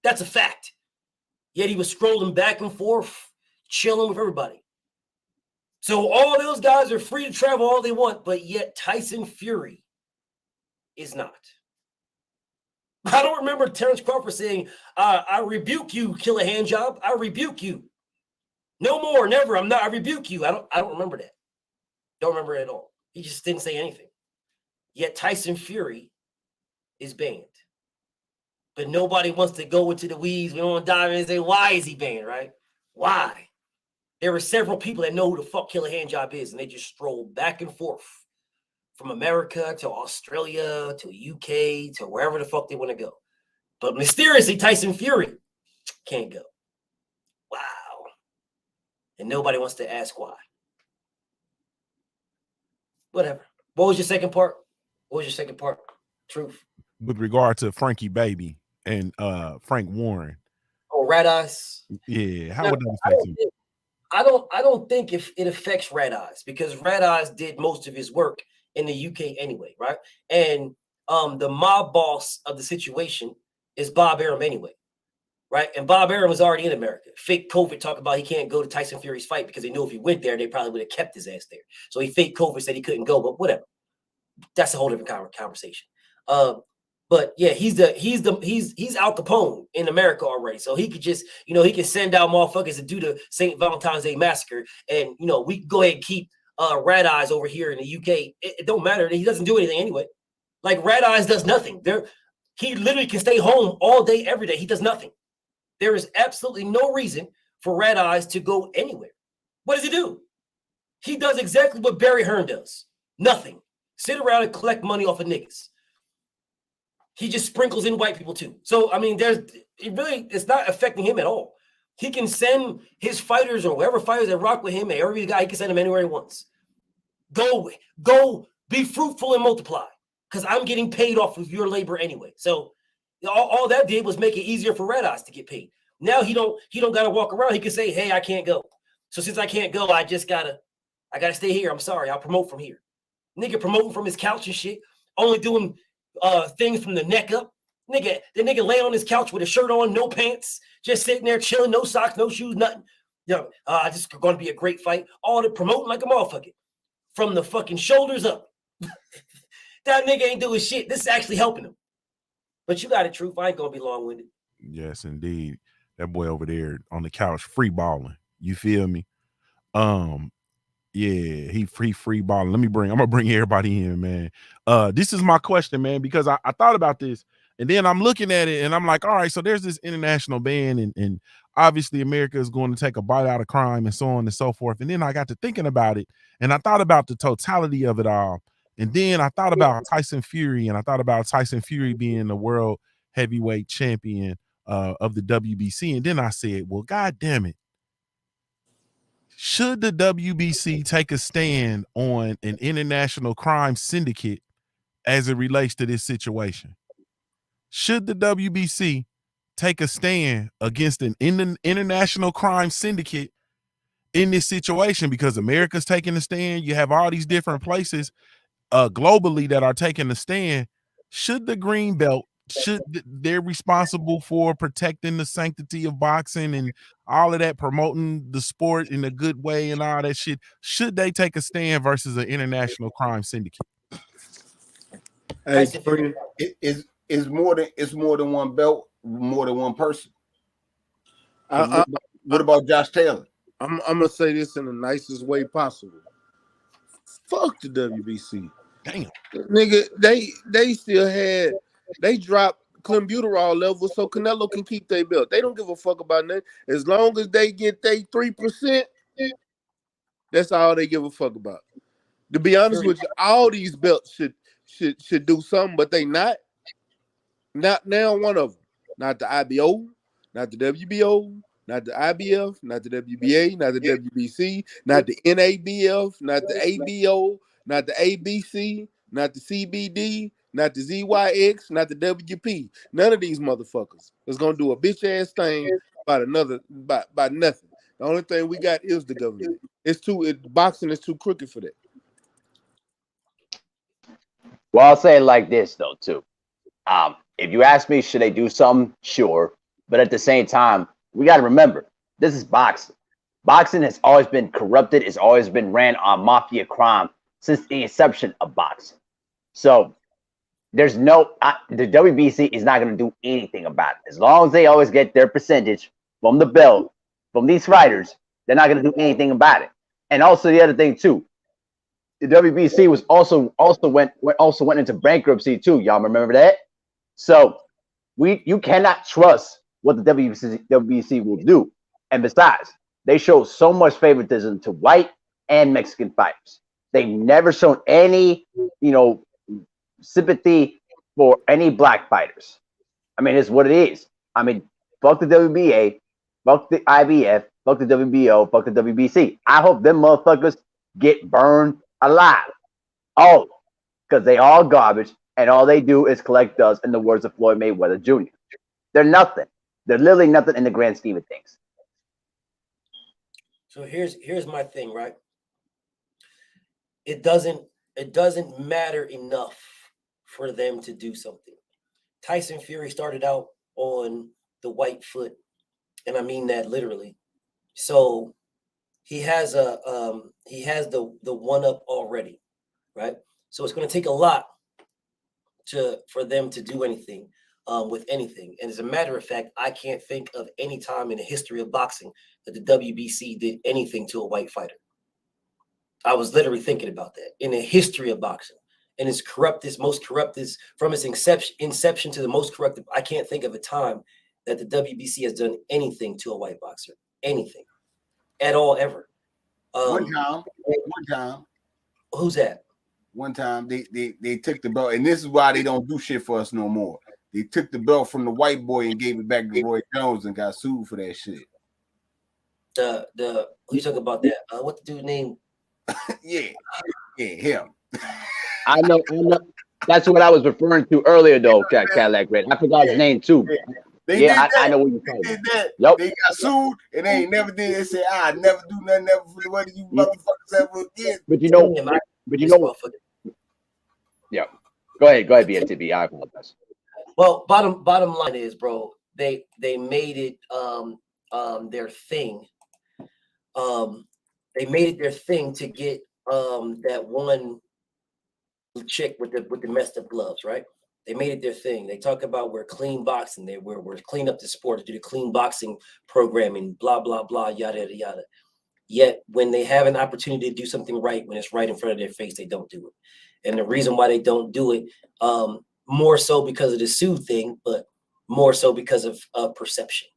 That's a fact. Yet he was scrolling back and forth, chilling with everybody. So all those guys are free to travel all they want, but yet Tyson Fury is not. I don't remember Terrence Crawford saying, I rebuke you, Killer Handjob. I rebuke you. No more, never. I rebuke you. I don't remember that. Don't remember it at all. He just didn't say anything. Yet Tyson Fury is banned. But nobody wants to go into the weeds. We don't want to dive in and say, why is he banned, right? Why? There are several people that know who the fuck Killer Handjob is, and they just stroll back and forth from America to Australia to UK to wherever the fuck they want to go. But mysteriously, Tyson Fury can't go. Wow. And nobody wants to ask why. Whatever. What was your second part? Truth. With regard to Frankie Baby and Frank Warren. Oh, Red Eyes. Yeah, how would that affect you? I don't think if it affects Red Eyes, because Red Eyes did most of his work in the UK anyway, right? And the mob boss of the situation is Bob Arum anyway, right? And Bob Arum was already in America. Fake COVID talked about he can't go to Tyson Fury's fight because they knew if he went there, they probably would have kept his ass there. So he fake COVID said he couldn't go, but whatever. That's a whole different conversation. But yeah, he's Al Capone in America already. So he could just, he can send out motherfuckers to do the St. Valentine's Day massacre. And, we can go ahead and keep Red Eyes over here in the UK. It don't matter. He doesn't do anything anyway. Like Red Eyes does nothing. He literally can stay home all day, every day. He does nothing. There is absolutely no reason for Red Eyes to go anywhere. What does he do? He does exactly what Barry Hearn does. Nothing. Sit around and collect money off of niggas. he just sprinkles in white people too. So I mean, it's not affecting him at all. He can send his fighters or whoever fighters that rock with him, and every guy, he can send them anywhere he wants. Go be fruitful and multiply, because I'm getting paid off of your labor anyway. So all that did was make it easier for Red Eyes to get paid. Now he don't gotta walk around. He can say, hey, I can't go. So since I can't go, I gotta stay here. I'm sorry, I'll promote from here. Nigga promoting from his couch and shit, only doing things from the neck up. The nigga lay on his couch with a shirt on, no pants, just sitting there chilling, no socks, no shoes, nothing. This is going to be a great fight. All the promoting like a motherfucker. From the fucking shoulders up. That nigga ain't doing shit. This is actually helping him. But you got it, Truth. I ain't going to be long-winded. Yes, indeed. That boy over there on the couch free balling. You feel me? Yeah, he free balling. I'm gonna bring everybody in, man. This is my question, man, because I thought about this, and then I'm looking at it and I'm like, all right, so there's this international ban, and obviously America is going to take a bite out of crime and so on and so forth. And then I got to thinking about it, and I thought about the totality of it all. And then I thought about Tyson Fury, and I thought about Tyson Fury being the world heavyweight champion of the WBC. And then I said, well, God damn it. Should the WBC take a stand on an international crime syndicate as it relates to this situation? Should the WBC take a stand against an international crime syndicate in this situation? Because America's taking a stand. You have all these different places globally that are taking a stand. Should the green belt, they're responsible for protecting the sanctity of boxing and all of that, promoting the sport in a good way and all that shit, should they take a stand versus an international crime syndicate? Hey, it's more than one belt, more than one person. What about Josh Taylor? I'm gonna say this in the nicest way possible. Fuck the WBC. Damn, nigga, they still had. They dropped clenbuterol levels so Canelo can keep their belt. They don't give a fuck about nothing. As long as they get their 3%, that's all they give a fuck about. To be honest with you, all these belts should do something, but they not. Not now one of them. Not the IBO, not the WBO, not the IBF, not the WBA, not the WBC, not the NABF, not the ABO, not the ABC, not the CBD, not the ZYX, not the WP. None of these motherfuckers is gonna do a bitch ass thing about nothing. The only thing we got is the government. Boxing is too crooked for that. Well, I'll say it like this though too. If you ask me, should they do something? Sure, but at the same time, we got to remember this is boxing. Boxing has always been corrupted. It's always been ran on mafia crime since the inception of boxing. So there's the WBC is not going to do anything about it. As long as they always get their percentage from the belt, from these fighters, they're not going to do anything about it. And also the other thing too, the WBC was also went into bankruptcy too. Y'all remember that? So you cannot trust what the WBC will do. And besides, they show so much favoritism to white and Mexican fighters. They've never shown any, sympathy for any black fighters. I mean, it's what it is. I mean, fuck the WBA, fuck the IBF, fuck the WBO, fuck the WBC. I hope them motherfuckers get burned alive. Oh, because they all garbage, and all they do is collect dust, in the words of Floyd Mayweather Jr. They're nothing. They're literally nothing in the grand scheme of things. So here's my thing, right? It doesn't matter enough for them to do something. Tyson Fury started out on the white foot, and I mean that literally. So he has the one up already, right? So it's going to take a lot for them to do anything with anything. And as a matter of fact, I can't think of any time in the history of boxing that the WBC did anything to a white fighter. I was literally thinking about that in the history of boxing. And it's most corrupt from its inception to the most corrupted. I can't think of a time that the WBC has done anything to a white boxer, anything at all, ever. One time. Who's that? One time they took the belt, and this is why they don't do shit for us no more. They took the belt from the white boy and gave it back to Roy Jones and got sued for that shit. The who you talking about that? What the dude name? yeah, him. I know. That's what I was referring to earlier, though, Cadillac Red. I forgot his name too. I know what you're talking about. Yep. They got sued and they ain't never did. They said, "I never do nothing ever for the way you motherfuckers ever again." But you know, yeah. Go ahead, BNTB. I apologize. Well, bottom line is, bro, they made it their thing. They made it their thing to get that one chick with the messed up gloves, right? They made it their thing. They talk about we're clean boxing. We're clean up the sport to do the clean boxing programming, blah blah blah, yada yada yada. Yet when they have an opportunity to do something right, when it's right in front of their face, they don't do it. And the reason why they don't do it, more so because of the Sue thing, but more so because of perception,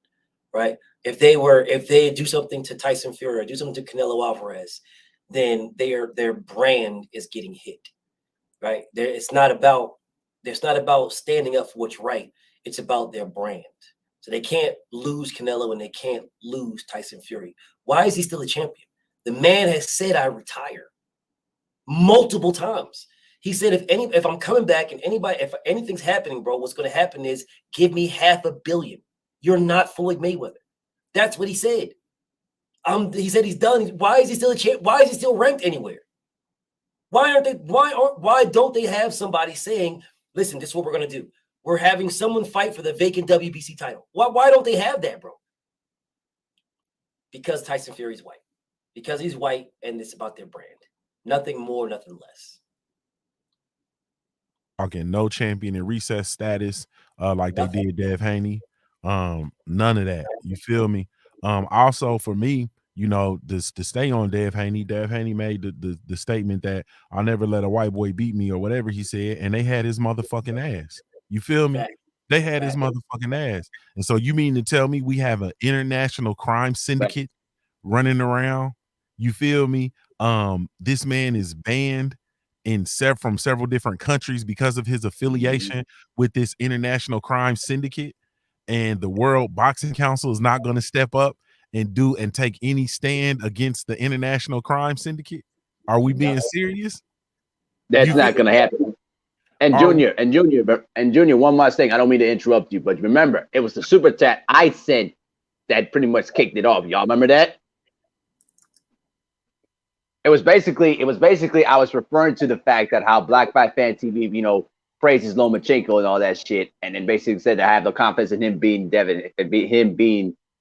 right? If they do something to Tyson Fury or do something to Canelo Alvarez, then their brand is getting hit, right? It's not about standing up for what's right. It's about their brand. So they can't lose Canelo and they can't lose Tyson Fury. Why is he still a champion? The man has said, I retire multiple times. He said, if I'm coming back and if anything's happening, bro, what's going to happen is give me $500 million. You're not Floyd Mayweather. That's what he said. He said he's done. Why is he still a champ? Why is he still ranked anywhere? Why don't they have somebody saying, listen, this is what we're going to do. We're having someone fight for the vacant WBC title. Why don't they have that, bro? Because Tyson Fury's white. Because he's white and it's about their brand. Nothing more, nothing less. Talking no champion in recess status, like they did Dev Haney. None of that. You feel me? Also for me, you know, to stay on Dev Haney made the statement that I'll never let a white boy beat me or whatever he said, and they had his motherfucking ass. You feel me? They had his motherfucking ass. And so you mean to tell me we have an international crime syndicate running around? You feel me? This man is banned from several different countries because of his affiliation with this international crime syndicate, and the World Boxing Council is not going to step up and take any stand against the international crime syndicate. Are we being serious? That's not going to happen. And Junior, one last thing. I don't mean to interrupt you, but remember, it was the super chat I sent that pretty much kicked it off. Y'all remember that? It was basically I was referring to the fact that how Black Fight Fan TV, you know, praises Lomachenko and all that shit, and then basically said I have no confidence in him being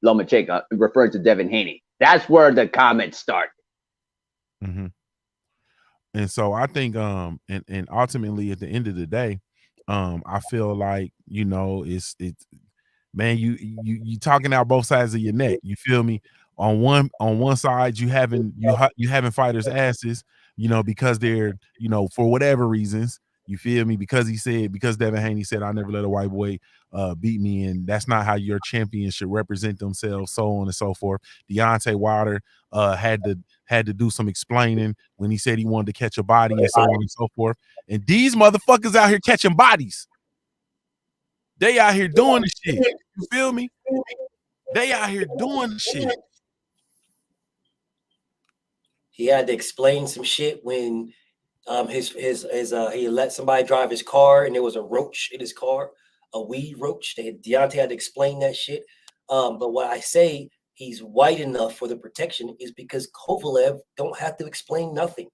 Lomachenko, referring to Devin Haney. That's where the comments start. Mm-hmm. And so I think, and ultimately at the end of the day, I feel like, you know, it's man, you talking out both sides of your neck. You feel me? On one side, you having fighters' asses, you know, because they're, you know, for whatever reasons, you feel me? Because Devin Haney said, "I never let a white boy beat me," and that's not how your champions should represent themselves, so on and so forth. Deontay Wilder had to do some explaining when he said he wanted to catch a body and so on and so forth. And these motherfuckers out here catching bodies. They out here doing the shit. You feel me? They out here doing the shit. He had to explain some shit when he let somebody drive his car and there was a roach in his car, a weed roach. Deontay had to explain that shit. But what I say he's white enough for the protection is because Kovalev don't have to explain nothing.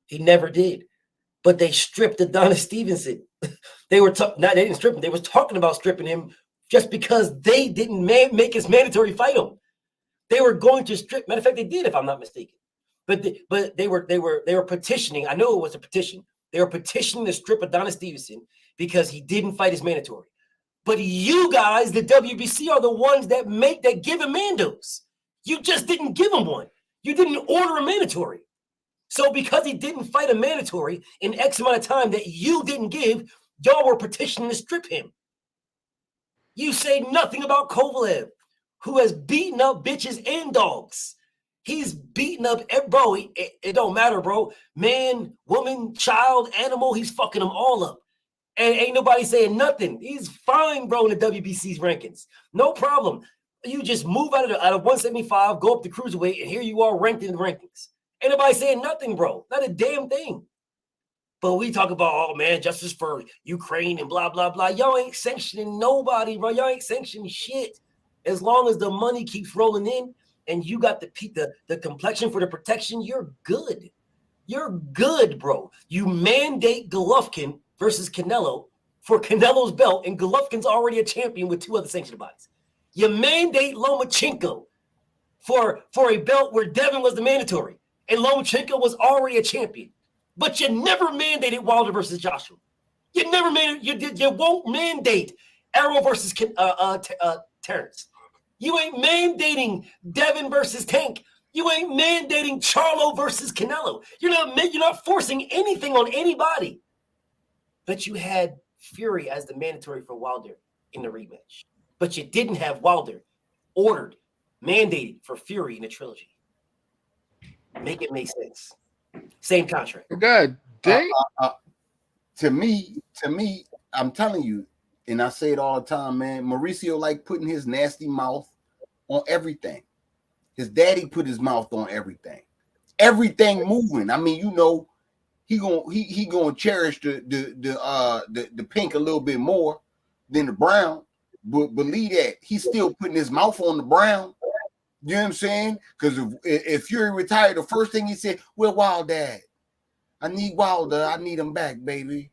He never did. But they stripped Adonis Stevenson. They didn't strip him. They was talking about stripping him just because they didn't make his mandatory fight him. They were going to strip. Matter of fact, they did, if I'm not mistaken. But they were petitioning. I know it was a petition. They were petitioning to strip Adonis Stevenson because he didn't fight his mandatory. But you guys, the WBC, are the ones that give him mandos. You just didn't give him one. You didn't order a mandatory. So because he didn't fight a mandatory in X amount of time that you didn't give, y'all were petitioning to strip him. You say nothing about Kovalev, who has beaten up bitches and dogs. He's beating up, bro. It don't matter, bro. Man, woman, child, animal. He's fucking them all up. And ain't nobody saying nothing. He's fine, bro, in the WBC's rankings. No problem. You just move out of 175, go up to cruiserweight, and here you are ranked in the rankings. Ain't nobody saying nothing, bro. Not a damn thing. But we talk about, oh, man, justice for Ukraine and blah, blah, blah. Y'all ain't sanctioning nobody, bro. Y'all ain't sanctioning shit. As long as the money keeps rolling in and you got the complexion for the protection, you're good. You're good, bro. You mandate Golovkin versus Canelo for Canelo's belt, and Golovkin's already a champion with 2 other sanctioned bodies. You mandate Lomachenko for a belt where Devin was the mandatory, and Lomachenko was already a champion. But you never mandated Wilder versus Joshua. You never mandated. You won't mandate Arrow versus Terrence. You ain't mandating Devin versus Tank. You ain't mandating Charlo versus Canelo. You're not forcing anything on anybody. But you had Fury as the mandatory for Wilder in the rematch. But you didn't have Wilder mandated for Fury in the trilogy. Make it make sense. Same contract. God damn. To me, I'm telling you, and I say it all the time, man. Mauricio like putting his nasty mouth on everything. His daddy put his mouth on everything. Everything moving. I mean, he gonna cherish the pink a little bit more than the brown. But believe that he's still putting his mouth on the brown. You know what I'm saying? Because if Fury retired, the first thing he said, "Where Wild Dad? I need Wilder. I need him back, baby."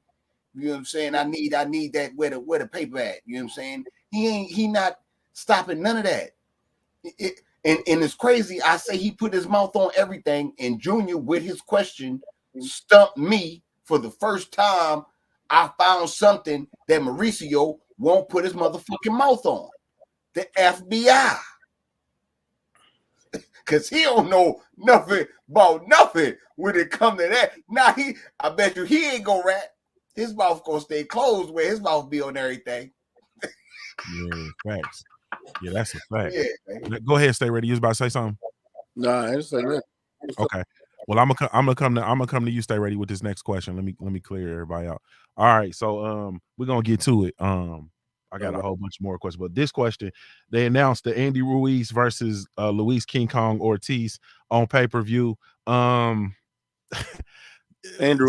You know what I'm saying? I need that where the paper at. You know what I'm saying? He not stopping none of that. And it's crazy. I say he put his mouth on everything. And Junior, with his question, stumped me for the first time. I found something that Mauricio won't put his motherfucking mouth on. The FBI. Because he don't know nothing about nothing when it come to that. Now, I bet you he ain't gonna rat. His mouth gonna stay closed where his mouth be on everything. Yeah, facts. Yeah, that's a fact. Yeah, Go ahead, stay ready. You was about to say something? Nah, I just say that. Okay. Well, I'm gonna come to you, stay ready with this next question. Let me clear everybody out. All right, so we're gonna get to it. I got a whole bunch more questions, but this question, they announced the Andy Ruiz versus Luis King Kong Ortiz on pay-per-view. Andrew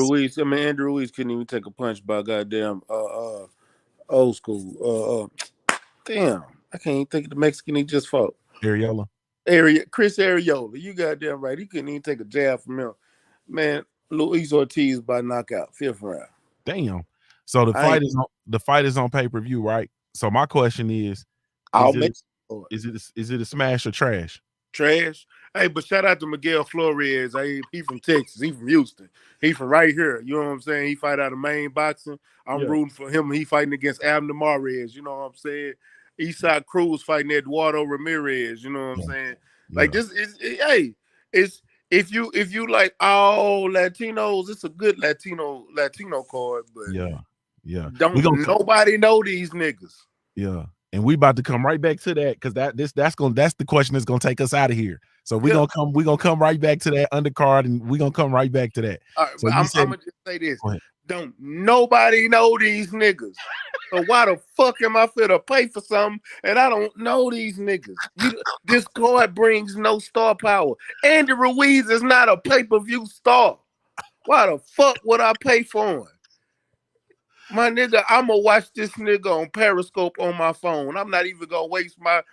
Ruiz couldn't even take a punch by goddamn old school. Damn, I can't even think of the Mexican he just fought. Chris Arreola. You goddamn right. He couldn't even take a jab from him. Man, Luis Ortiz by knockout, 5th round. Damn. So the fight is on pay-per-view, right? So my question is it a smash or trash? Trash. Hey, but shout out to Miguel Flores. He from Texas. He from Houston. He from right here. You know what I'm saying? He fight out of Maine Boxing. I'm rooting for him. He fighting against Abner Mares. You know what I'm saying? Eastside Cruz fighting Eduardo Ramirez. You know what I'm saying? Like this is it's if you like all Latinos, it's a good Latino card. But don't nobody know these niggas. Yeah. And we about to come right back to that because that's the question that's gonna take us out of here. So we're gonna come right back to that undercard, and we're gonna come right back to that. All right, so I'm gonna just say this: don't nobody know these niggas. So why the fuck am I finna pay for something and I don't know these niggas? This card brings no star power. Andy Ruiz is not a pay-per-view star. Why the fuck would I pay for him? My nigga, I'm gonna watch this nigga on Periscope on my phone. I'm not even gonna waste my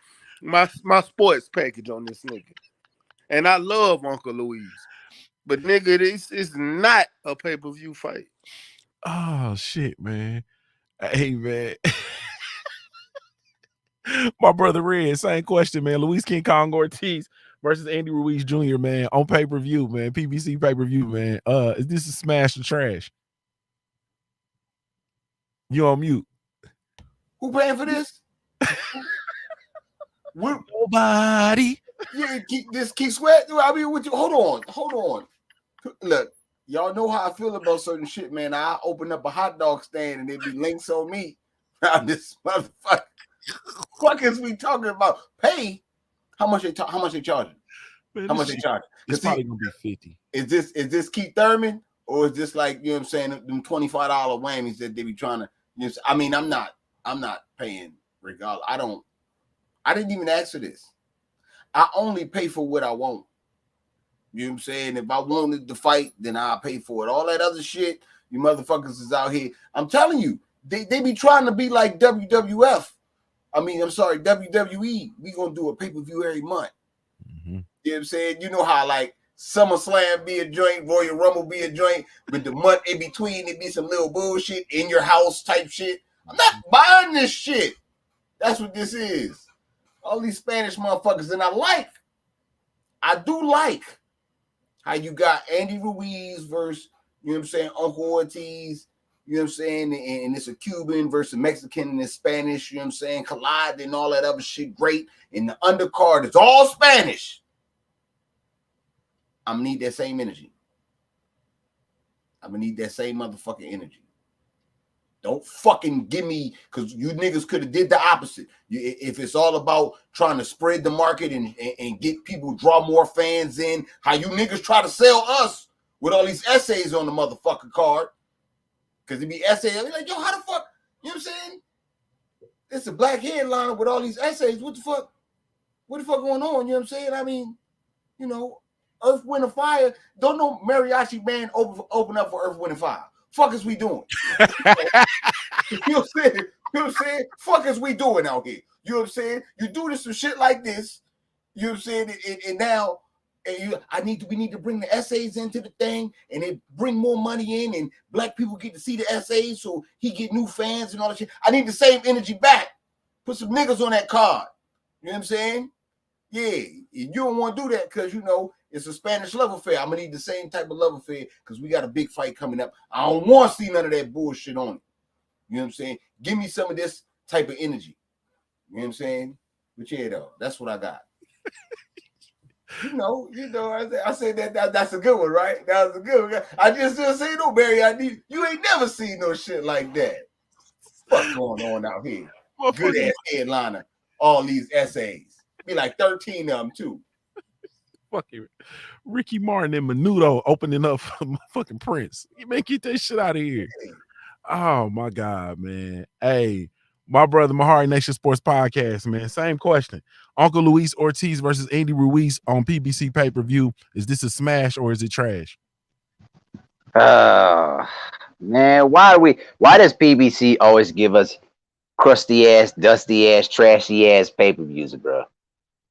sports package on this nigga. And I love Uncle Luis. But nigga, this is not a pay-per-view fight. Oh shit, man. Hey man. My brother Red, same question, man. Luis King Kong Ortiz versus Andy Ruiz Jr., man, on pay-per-view, man. PBC pay-per-view, man. Is this a smash or trash? You on mute. Who paying for this? Nobody. Yeah, keep sweating. I mean, hold on. Look, y'all know how I feel about certain shit, man. I open up a hot dog stand and there be links on me. This motherfucker. What is we talking about? Pay? How much they charging? Man, how much they charging? It's probably gonna be 50. Is this Keith Thurman Or it's just like, you know what I'm saying, them $25 whammies that they be trying to, you know, I mean, I'm not paying regardless. I didn't even ask for this. I only pay for what I want. You know what I'm saying? If I wanted to fight, then I'll pay for it. All that other shit, you motherfuckers is out here. I'm telling you, they be trying to be like WWF. I'm sorry, WWE. We gonna do a pay-per-view every month. Mm-hmm. You know what I'm saying? You know how like SummerSlam be a joint, Royal Rumble be a joint, but the month in between it be some little bullshit in your house type shit. I'm not buying this shit. That's what this is. All these Spanish motherfuckers, and I do like how you got Andy Ruiz versus, you know what I'm saying, Uncle Ortiz, you know what I'm saying, and it's a Cuban versus a Mexican and it's Spanish, you know what I'm saying, collide and all that other shit, great. And the undercard is all Spanish. I'm gonna need that same energy. I'm gonna need that same motherfucking energy. Don't fucking give me, because you niggas could have did the opposite. If it's all about trying to spread the market and get people, draw more fans in, how you niggas try to sell us with all these essays on the motherfucking card. Because it be essays. I be like, yo, how the fuck, you know what I'm saying? It's a black headliner with all these essays. What the fuck going on? You know what I'm saying? I mean, you know, Earth, Wind, and Fire. Don't know mariachi band open up for Earth, Wind, and Fire. Fuck is we doing? You know what I'm saying? You know what I'm saying? Fuck is we doing out here? You know what I'm saying? You do this some shit like this. You know what I'm saying? And now, we need to bring the essays into the thing, and it bring more money in, and black people get to see the essays, so he get new fans and all that shit. I need the same energy back. Put some niggas on that card. You know what I'm saying? Yeah, you don't want to do that because, you know, it's a Spanish love affair. I'm going to need the same type of love affair because we got a big fight coming up. I don't want to see none of that bullshit on it. You know what I'm saying? Give me some of this type of energy. You know what I'm saying? But yeah, though, that's what I got. you know, I said that's a good one, right? That was a good one. I just didn't say no, Barry. You ain't never seen no shit like that. What's going on out here? Good ass headliner. All these essays. Be like 13 of them too. Fucking Ricky Martin and Menudo opening up for fucking Prince. You man, get that shit out of here. Oh my God, man. Hey, my brother, Mahari Nation Sports Podcast, man. Same question. Uncle Luis Ortiz versus Andy Ruiz on PBC pay-per-view. Is this a smash or is it trash? Man, why does PBC always give us crusty ass, dusty ass, trashy ass pay-per-views, bro?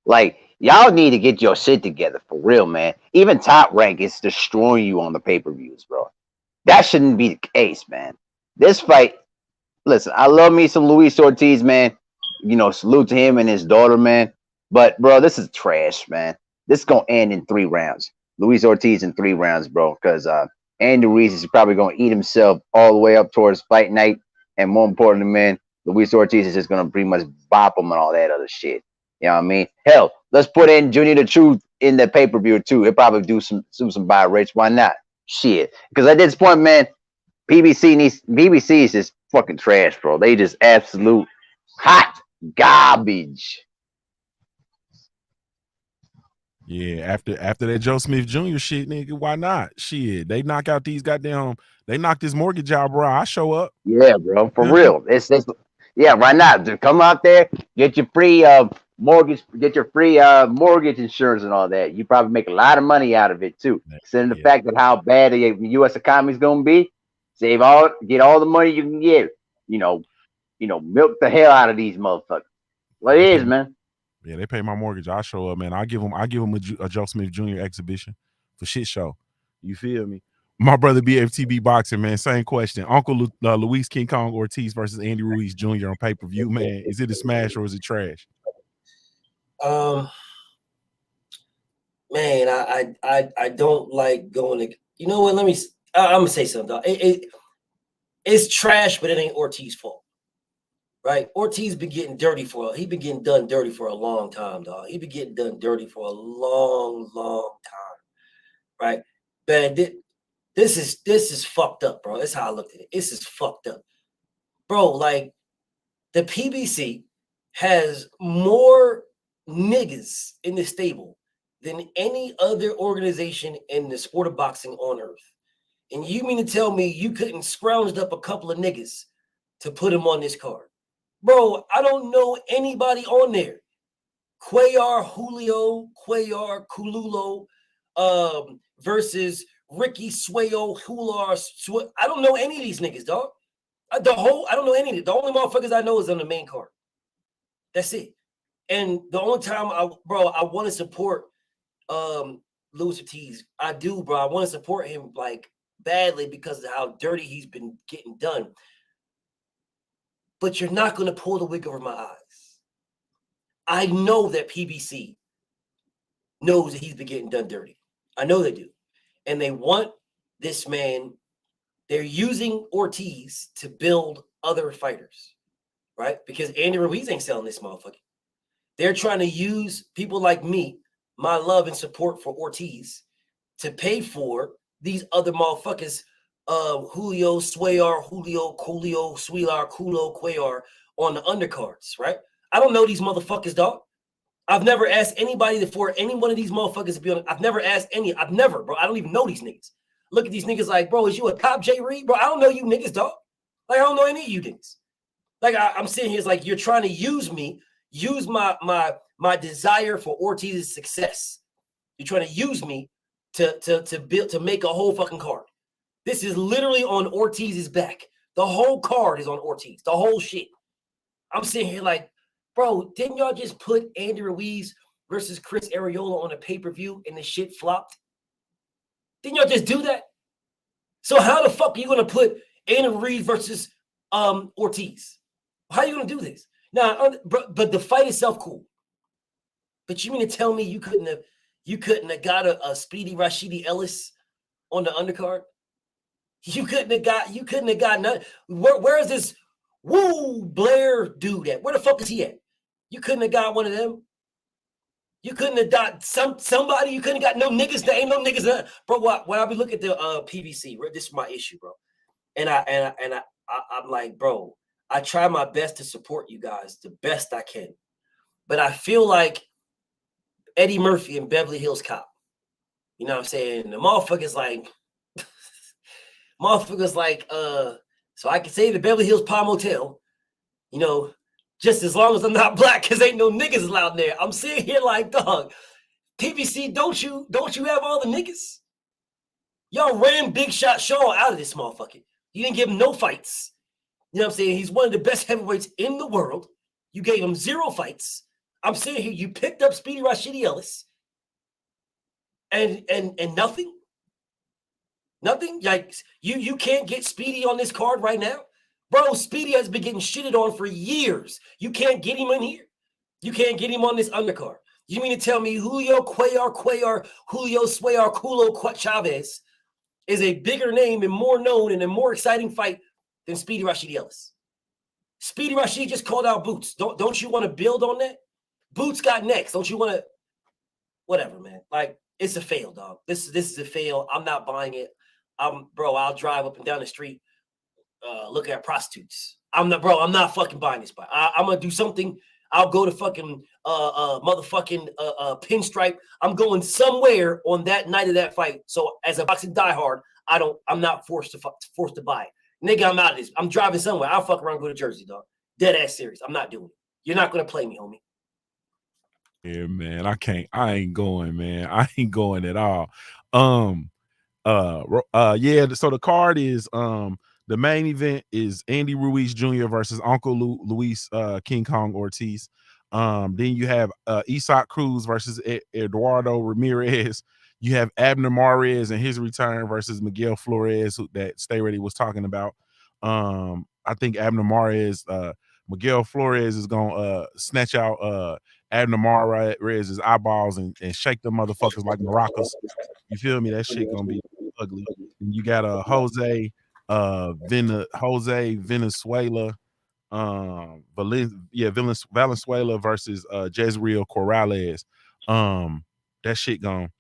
Like, y'all need to get your shit together for real, man. Even Top Rank is destroying you on the pay-per-views, bro. That shouldn't be the case, man. This fight, listen, I love me some Luis Ortiz, man. You know, salute to him and his daughter, man. But, bro, this is trash, man. This is going to end in 3 rounds. Luis Ortiz in 3 rounds, bro, because Andy Ruiz is probably going to eat himself all the way up towards fight night. And more importantly, man, Luis Ortiz is just going to pretty much bop him and all that other shit. You know what I mean? Hell, let's put in Junior the Truth in the pay-per-view too. He'll probably do some buy rates. Why not? Shit. Because at this point, man, BBC is just fucking trash, bro. They just absolute hot garbage. Yeah, after that Joe Smith Jr. shit, nigga, why not? Shit, they knock out these goddamn, they knock this mortgage out, bro. I show up. Yeah, bro, for real. It's yeah, right now. Just come out there, get your free mortgage insurance and all that. You probably make a lot of money out of it too. Considering the fact that how bad the U.S. economy is gonna be, get all the money you can get. You know, milk the hell out of these motherfuckers. What it is, man. Yeah, they pay my mortgage. I show up, man. I give them a Joe Smith Jr. exhibition for shit show. You feel me? My brother BFTB boxing, man. Same question. Uncle Luis King Kong Ortiz versus Andy Ruiz Jr. on pay-per-view, man. Is it a smash or is it trash? Man, I don't like going to. You know what? I'm gonna say something. It's trash, but it ain't Ortiz's fault. Right, Ortiz been getting done dirty for a long time, dog. He been getting done dirty for a long time, right? Man, this is fucked up, bro. That's how I looked at it. This is fucked up, bro. Like the PBC has more niggas in the stable than any other organization in the sport of boxing on earth. And you mean to tell me you couldn't scrounged up a couple of niggas to put him on this card? Bro, I don't know anybody on there. Cuellar, Julio, Cuellar, Kululo, versus Ricky Sueyo, Hular. I don't know any of these niggas, dog. I don't know any of it. The only motherfuckers I know is on the main card. That's it. And the only time I want to support Luis Ortiz. I do, bro. I want to support him like badly because of how dirty he's been getting done. But you're not going to pull the wig over my eyes. I know that PBC knows that he's been getting done dirty. I know they do. And they want this man. They're using Ortiz to build other fighters, right? Because Andy Ruiz ain't selling this motherfucker. They're trying to use people like me, my love and support for Ortiz, to pay for these other motherfuckers, Julio, Cuellar, Cuellar on the undercards, right? I don't know these motherfuckers, dog. I've never asked anybody for any one of these motherfuckers to be on. I've never asked any. I've never, bro. I don't even know these niggas. Look at these niggas like, bro, is you a cop, J. Reed? Bro, I don't know you niggas, dog. Like, I don't know any of you niggas. Like, I'm sitting here, it's like you're trying to use me, use my desire for Ortiz's success. You're trying to use me to make a whole fucking card. This is literally on Ortiz's back. The whole card is on Ortiz. The whole shit. I'm sitting here like, bro, didn't y'all just put Andy Ruiz versus Chris Arreola on a pay-per-view and the shit flopped? Didn't y'all just do that? So how the fuck are you going to put Andy Ruiz versus Ortiz? How are you going to do this? Now, but the fight itself, cool. But you mean to tell me you couldn't have got a Speedy Rashidi Ellis on the undercard? You couldn't have got none. Where is this Woo Blair dude at? Where the fuck is he at? You couldn't have got one of them. You couldn't have got somebody. You couldn't have got no niggas. There ain't no niggas. Bro, when I be looking at the PVC, this is my issue, bro. And I'm like, bro, I try my best to support you guys the best I can. But I feel like Eddie Murphy in Beverly Hills Cop. You know what I'm saying? The motherfuckers like, so I can say the Beverly Hills Palm Motel, you know, just as long as I'm not black, because ain't no niggas allowed there. I'm sitting here like, dog, PBC, don't you have all the niggas? Y'all ran Big Shot Shaw out of this motherfucker. You didn't give him no fights. You know what I'm saying? He's one of the best heavyweights in the world. You gave him 0 fights. I'm sitting here, you picked up Speedy Rashidi Ellis. And nothing? Nothing? Like, you can't get Speedy on this card right now? Bro, Speedy has been getting shitted on for years. You can't get him in here. You can't get him on this undercard. You mean to tell me Julio Cuellar, Julio Cuellar, Culo Chavez is a bigger name and more known and a more exciting fight than Speedy Rashidi Ellis? Speedy Rashidi just called out Boots. Don't you want to build on that? Boots got next. Don't you want to? Whatever, man. Like, it's a fail, dog. This is a fail. I'm not buying it. I'll drive up and down the street, look at prostitutes. I'm not fucking buying this fight. I'm gonna do something. I'll go to fucking motherfucking Pinstripe. I'm going somewhere on that night of that fight. So as a boxing diehard, I'm not forced to buy it. Nigga, I'm out of this. I'm driving somewhere. I'll fuck around and go to Jersey, dog. Dead ass serious. I'm not doing it. You're not gonna play me, homie. Yeah, man. I ain't going, man. I ain't going at all. Yeah, so the card is the main event is Andy Ruiz Jr. versus Uncle Luis King Kong Ortiz. Then you have Usyk Cruz versus Eduardo Ramirez. You have Abner Mares and his return versus Miguel Flores, that Stay Ready was talking about. I think Abner Mares, Miguel Flores is gonna snatch out Abner Mares' eyeballs and shake them motherfuckers like maracas. You feel me? That shit gonna be ugly. And you got Jose Venezuela, Valenzuela versus Jezreel Corrales. That shit gone.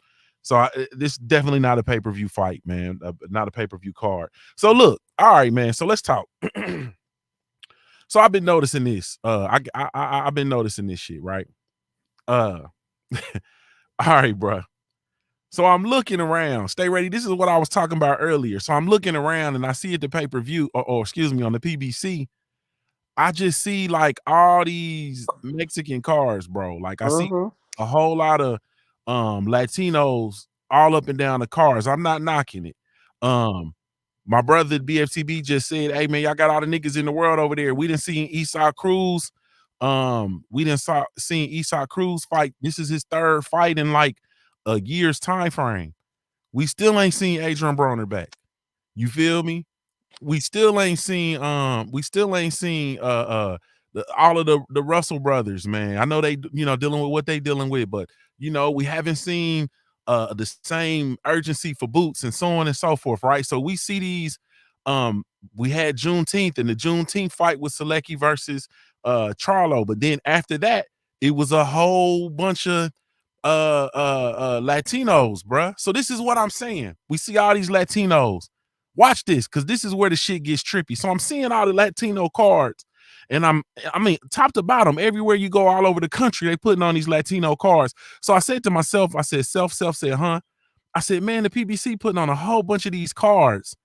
So this definitely not a pay-per-view fight, man. Not a pay-per-view card. So look, all right, man. So let's talk. So I've been noticing this. I've been noticing this shit, right? All right, bro. So I'm looking around. Stay ready. This is what I was talking about earlier. So I'm looking around and I see at the pay-per-view, or excuse me, on the PBC, I just see like all these Mexican cars, bro. Like I see a whole lot of Latinos all up and down the cars. I'm not knocking it. My brother BFTB just said, "Hey man, y'all got all the niggas in the world over there. We didn't see Usyk Cruz. We didn't seen Usyk Cruz fight. This is his third fight in like a year's time frame. We still ain't seen Adrian Broner back. You feel me? We still ain't seen all of the Russell brothers, man. I know they dealing with what they dealing with, but we haven't seen the same urgency for Boots and so on and so forth, right? So we see these we had Juneteenth, and the Juneteenth fight was Selecki versus Charlo, but then after that it was a whole bunch of Latinos, bruh. So this is what I'm saying. We see all these Latinos. Watch this, because this is where the shit gets trippy. So I'm seeing all the Latino cards, and I mean, top to bottom, everywhere you go all over the country, they putting on these Latino cards. So I said to myself, I said, self said, huh? I said, man, the PBC putting on a whole bunch of these cards,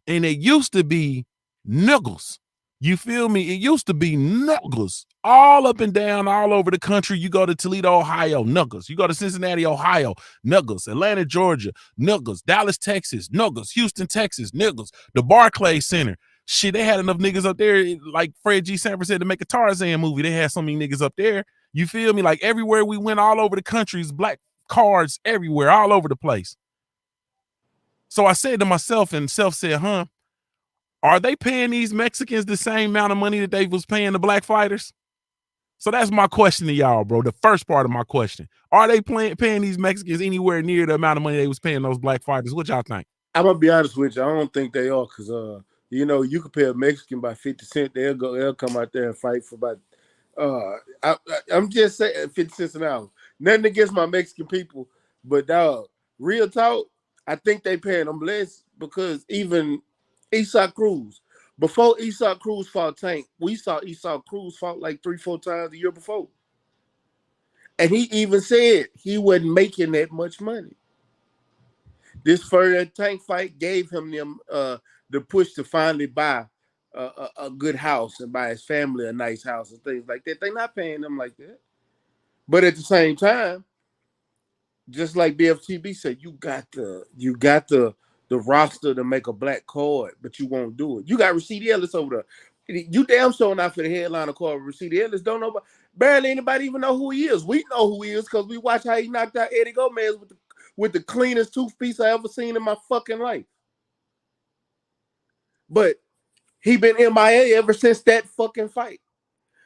and it used to be niggles. You feel me? It used to be knuckles all up and down, all over the country. You go to Toledo, Ohio, knuckles. You go to Cincinnati, Ohio, knuckles. Atlanta, Georgia, knuckles. Dallas, Texas, knuckles. Houston, Texas, knuckles. The Barclays Center. Shit, they had enough niggas up there, like Fred G. Sanford said, to make a Tarzan movie. They had so many niggas up there. You feel me? Like everywhere we went, all over the country, black cards everywhere, all over the place. So I said to myself, and self said, huh? Are they paying these Mexicans the same amount of money that they was paying the black fighters? So that's my question to y'all, bro. The first part of my question. Are they paying these Mexicans anywhere near the amount of money they was paying those black fighters? What y'all think? I'm going to be honest with you. I don't think they are, because, you could pay a Mexican by 50 cents. They'll come out there and fight for about, I'm just saying 50 cents an hour. Nothing against my Mexican people, but dog, real talk, I think they paying them less, because even Usyk Cruz. Before Usyk Cruz fought Tank, we saw Usyk Cruz fought like 3-4 times the year before. And he even said he wasn't making that much money. This further Tank fight gave him the push to finally buy a good house and buy his family a nice house and things like that. They're not paying them like that. But at the same time, just like BFTB said, you got the roster to make a black card, but you won't do it. You got Rashid Ellis over there. You damn sure not for the headliner card. Rashid Ellis don't know, barely anybody even know who he is. We know who he is because we watch how he knocked out Eddie Gomez with the cleanest toothpiece I ever seen in my fucking life. But he been MIA ever since that fucking fight.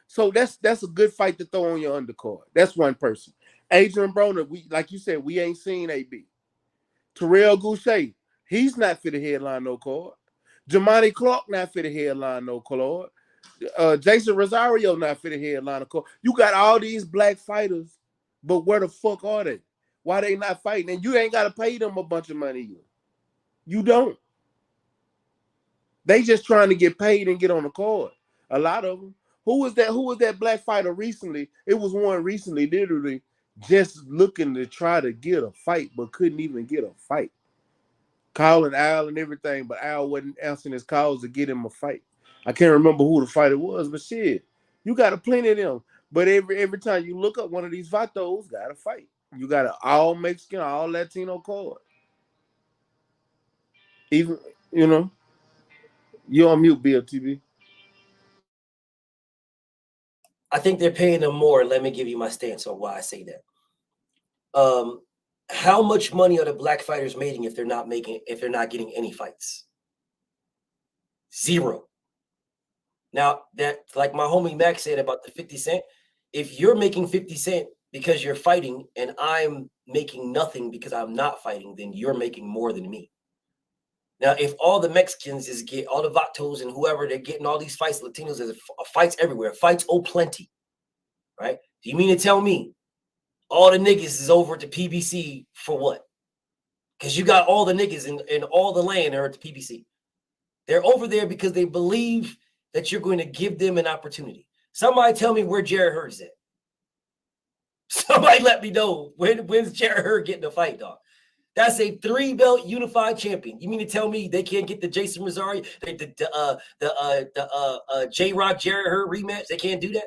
So that's a good fight to throw on your undercard. That's one person. Adrian Broner, like you said, we ain't seen AB. Terrell Goucher, he's not for the headline no card. Jamani Clark not for the headline no card. Jason Rosario not for the headline no card. You got all these black fighters, but where the fuck are they? Why they not fighting? And you ain't got to pay them a bunch of money either. You don't. They just trying to get paid and get on the card. A lot of them. Who was that black fighter recently? It was one recently, literally, just looking to try to get a fight, but couldn't even get a fight. Calling Al and everything, but Al wasn't answering his calls to get him a fight. I can't remember who the fighter was, but shit, you got a plenty of them. But every time you look up, one of these vatos got a fight. You got an all Mexican, all Latino card. Even, you're on mute, BFTB. I think they're paying them more. Let me give you my stance on why I say that. How much money are the black fighters making if they're not getting any fights? Zero. Now, that, like my homie Max said about the 50 cent, if you're making 50 cent because you're fighting and I'm making nothing because I'm not fighting, then you're making more than me. Now, if all the Mexicans all the Vatos and whoever, they're getting all these fights, Latinos, there's fights everywhere, fights plenty, right? Do you mean to tell me all the niggas is over at the PBC for what? Because you got all the niggas in all the land are at the PBC. They're over there because they believe that you're going to give them an opportunity. Somebody tell me where Jared Hurd is at. Somebody let me know when's Jared Hurd getting a fight, dog. That's a 3-belt unified champion. You mean to tell me they can't get the Jason Rosario, the J-Rock Jarrett Hurd rematch? They can't do that?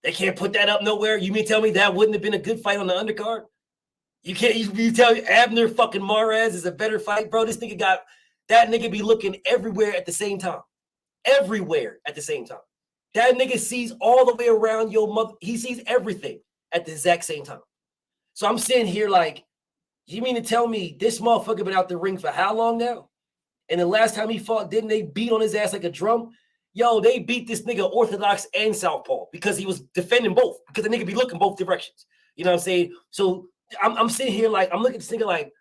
They can't put that up nowhere? You mean to tell me that wouldn't have been a good fight on the undercard? You can't. You tell me Abner fucking Mares is a better fight, bro? This nigga got that nigga be looking everywhere at the same time. Everywhere at the same time. That nigga sees all the way around your mother. He sees everything at the exact same time. So I'm sitting here like, you mean to tell me this motherfucker been out the ring for how long now? And the last time he fought, didn't they beat on his ass like a drum? Yo, they beat this nigga orthodox and southpaw because he was defending both. Because the nigga be looking both directions. You know what I'm saying? So I'm sitting here like, I'm looking at this nigga like,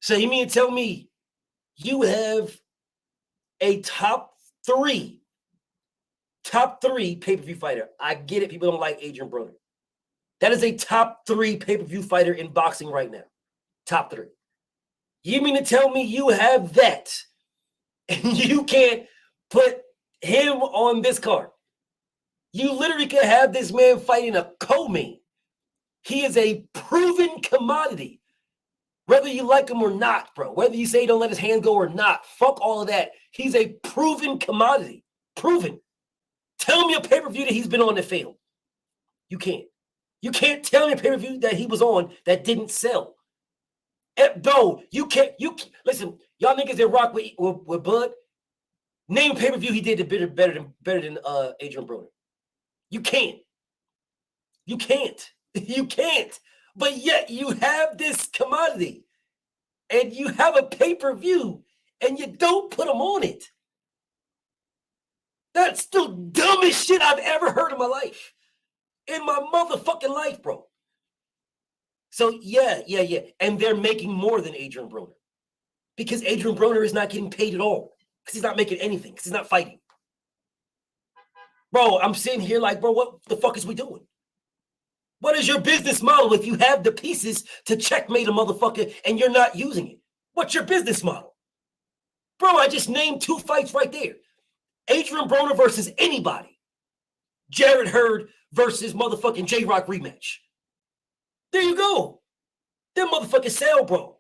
so you mean to tell me you have a top three pay-per-view fighter? I get it. People don't like Adrian Broner. That is a top 3 pay-per-view fighter in boxing right now. Top 3. You mean to tell me you have that and you can't put him on this card? You literally could have this man fighting a co-main. He is a proven commodity. Whether you like him or not, bro. Whether you say don't let his hand go or not. Fuck all of that. He's a proven commodity. Proven. Tell me a pay-per-view that he's been on that failed. You can't. You can't tell me a pay-per-view that he was on that didn't sell. Though you can't. Listen, y'all niggas that rock with Bud. Name a pay-per-view he did better than Adrian Broner. You can't. You can't. You can't. But yet you have this commodity, and you have a pay-per-view, and you don't put him on it. That's the dumbest shit I've ever heard in my life. In my motherfucking life, bro. So yeah. And they're making more than Adrian Broner. Because Adrian Broner is not getting paid at all. Because he's not making anything. Because he's not fighting. Bro, I'm sitting here like, bro, what the fuck is we doing? What is your business model if you have the pieces to checkmate a motherfucker and you're not using it? What's your business model? Bro, I just named 2 fights right there. Adrian Broner versus anybody. Jarrett Hurd versus motherfucking J-Rock rematch. There you go. Them motherfuckers sell, bro.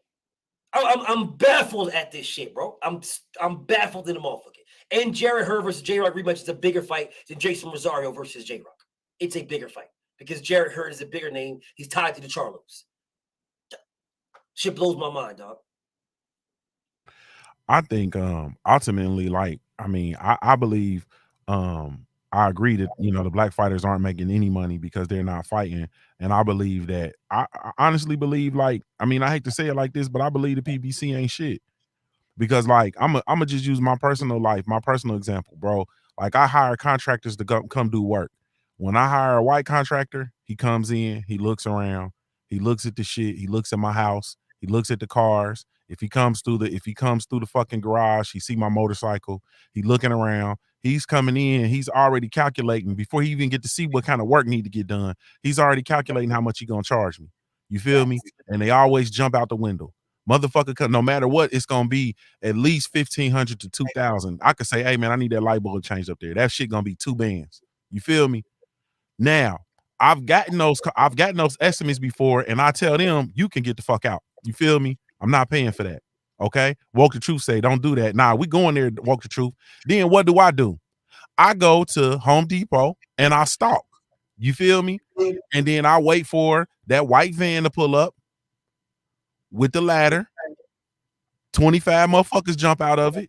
I'm baffled at this shit, bro. I'm baffled in the motherfucker. And Jarrett Hurd versus J-Rock rematch is a bigger fight than Jason Rosario versus J-Rock. It's a bigger fight because Jarrett Hurd is a bigger name. He's tied to the Charlos. Shit blows my mind, dog. I think ultimately, like, I mean, I believe I agree that, you know, the black fighters aren't making any money because they're not fighting. And I believe that I honestly believe, like, I mean, I hate to say it like this, but I believe the PBC ain't shit. Because, like, I'm gonna just use my personal life, my personal example, bro. Like, I hire contractors to come do work. When I hire a white contractor, he comes in, he looks around, he looks at the shit, he looks at my house, he looks at the cars. If he comes through the fucking garage, he see my motorcycle, he looking around, he's coming in, he's already calculating before he even get to see what kind of work need to get done. He's already calculating how much he gonna charge me. You feel me? And they always jump out the window. Motherfucker, no matter what, it's gonna be at least 1,500 to 2,000. I could say, hey man, I need that light bulb changed up there. That shit gonna be 2 bands. You feel me? Now, I've gotten those estimates before, and I tell them, you can get the fuck out. You feel me? I'm not paying for that. Okay. Woke the Truth say, don't do that. Nah, we going there to Woke the Truth. Then what do? I go to Home Depot and I stalk. You feel me? And then I wait for that white van to pull up with the ladder. 25 motherfuckers jump out of it.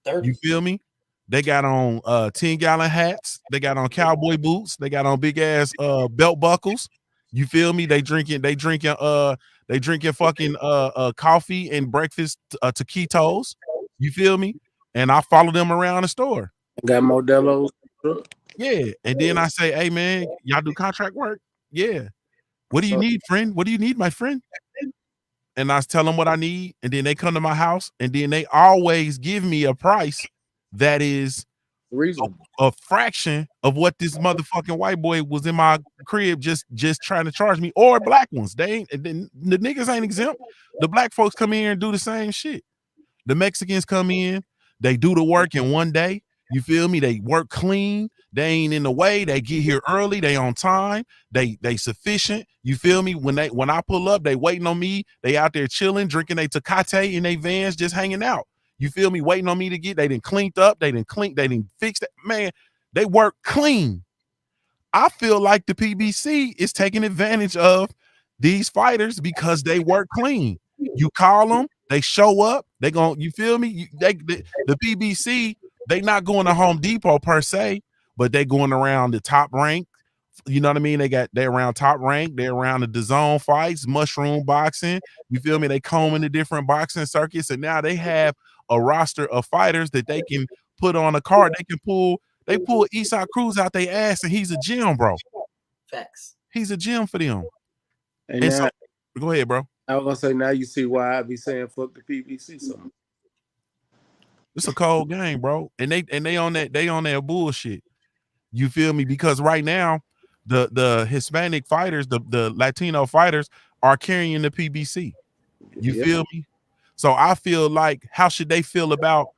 30. You feel me? They got on 10-gallon hats. They got on cowboy boots. They got on big ass belt buckles. You feel me? They drinking fucking coffee and breakfast taquitos. You feel me? And I follow them around the store. Got Modelo's. Yeah. And then I say, hey man, y'all do contract work? Yeah. What do you need, friend? What do you need, my friend? And I tell them what I need, and then they come to my house, and then they always give me a price that is a fraction of what this motherfucking white boy was in my crib just trying to charge me, or black ones. They ain't, the niggas ain't exempt. The black folks come in and do the same shit. The Mexicans come in, they do the work in one day, You feel me? They work clean. They ain't in the way. They get here early. They on time. They sufficient. You feel me? When I pull up, they waiting on me. They out there chilling, drinking they Tecate in their vans, just hanging out. You feel me? Waiting on me to get. They didn't cleaned up. They didn't fix that. Man, they work clean. I feel like the PBC is taking advantage of these fighters because they work clean. You call them, they show up. They gon' you feel me? The PBC, they not going to Home Depot per se, but they going around the top rank. You know what I mean? They around top rank. They're around the DAZN fights, mushroom boxing. You feel me? They combing the different boxing circuits, and now they have a roster of fighters that they can put on a card. They pull Usyk Cruz out their ass, and he's a gym, bro. Facts. He's a gym for them. And And now, so, go ahead, bro. I was gonna say, now you see why I be saying fuck the PBC so much. It's a cold game, bro. And they on that bullshit. You feel me? Because right now, the Hispanic fighters, the Latino fighters are carrying the PBC. You feel me? So I feel like, how should they feel about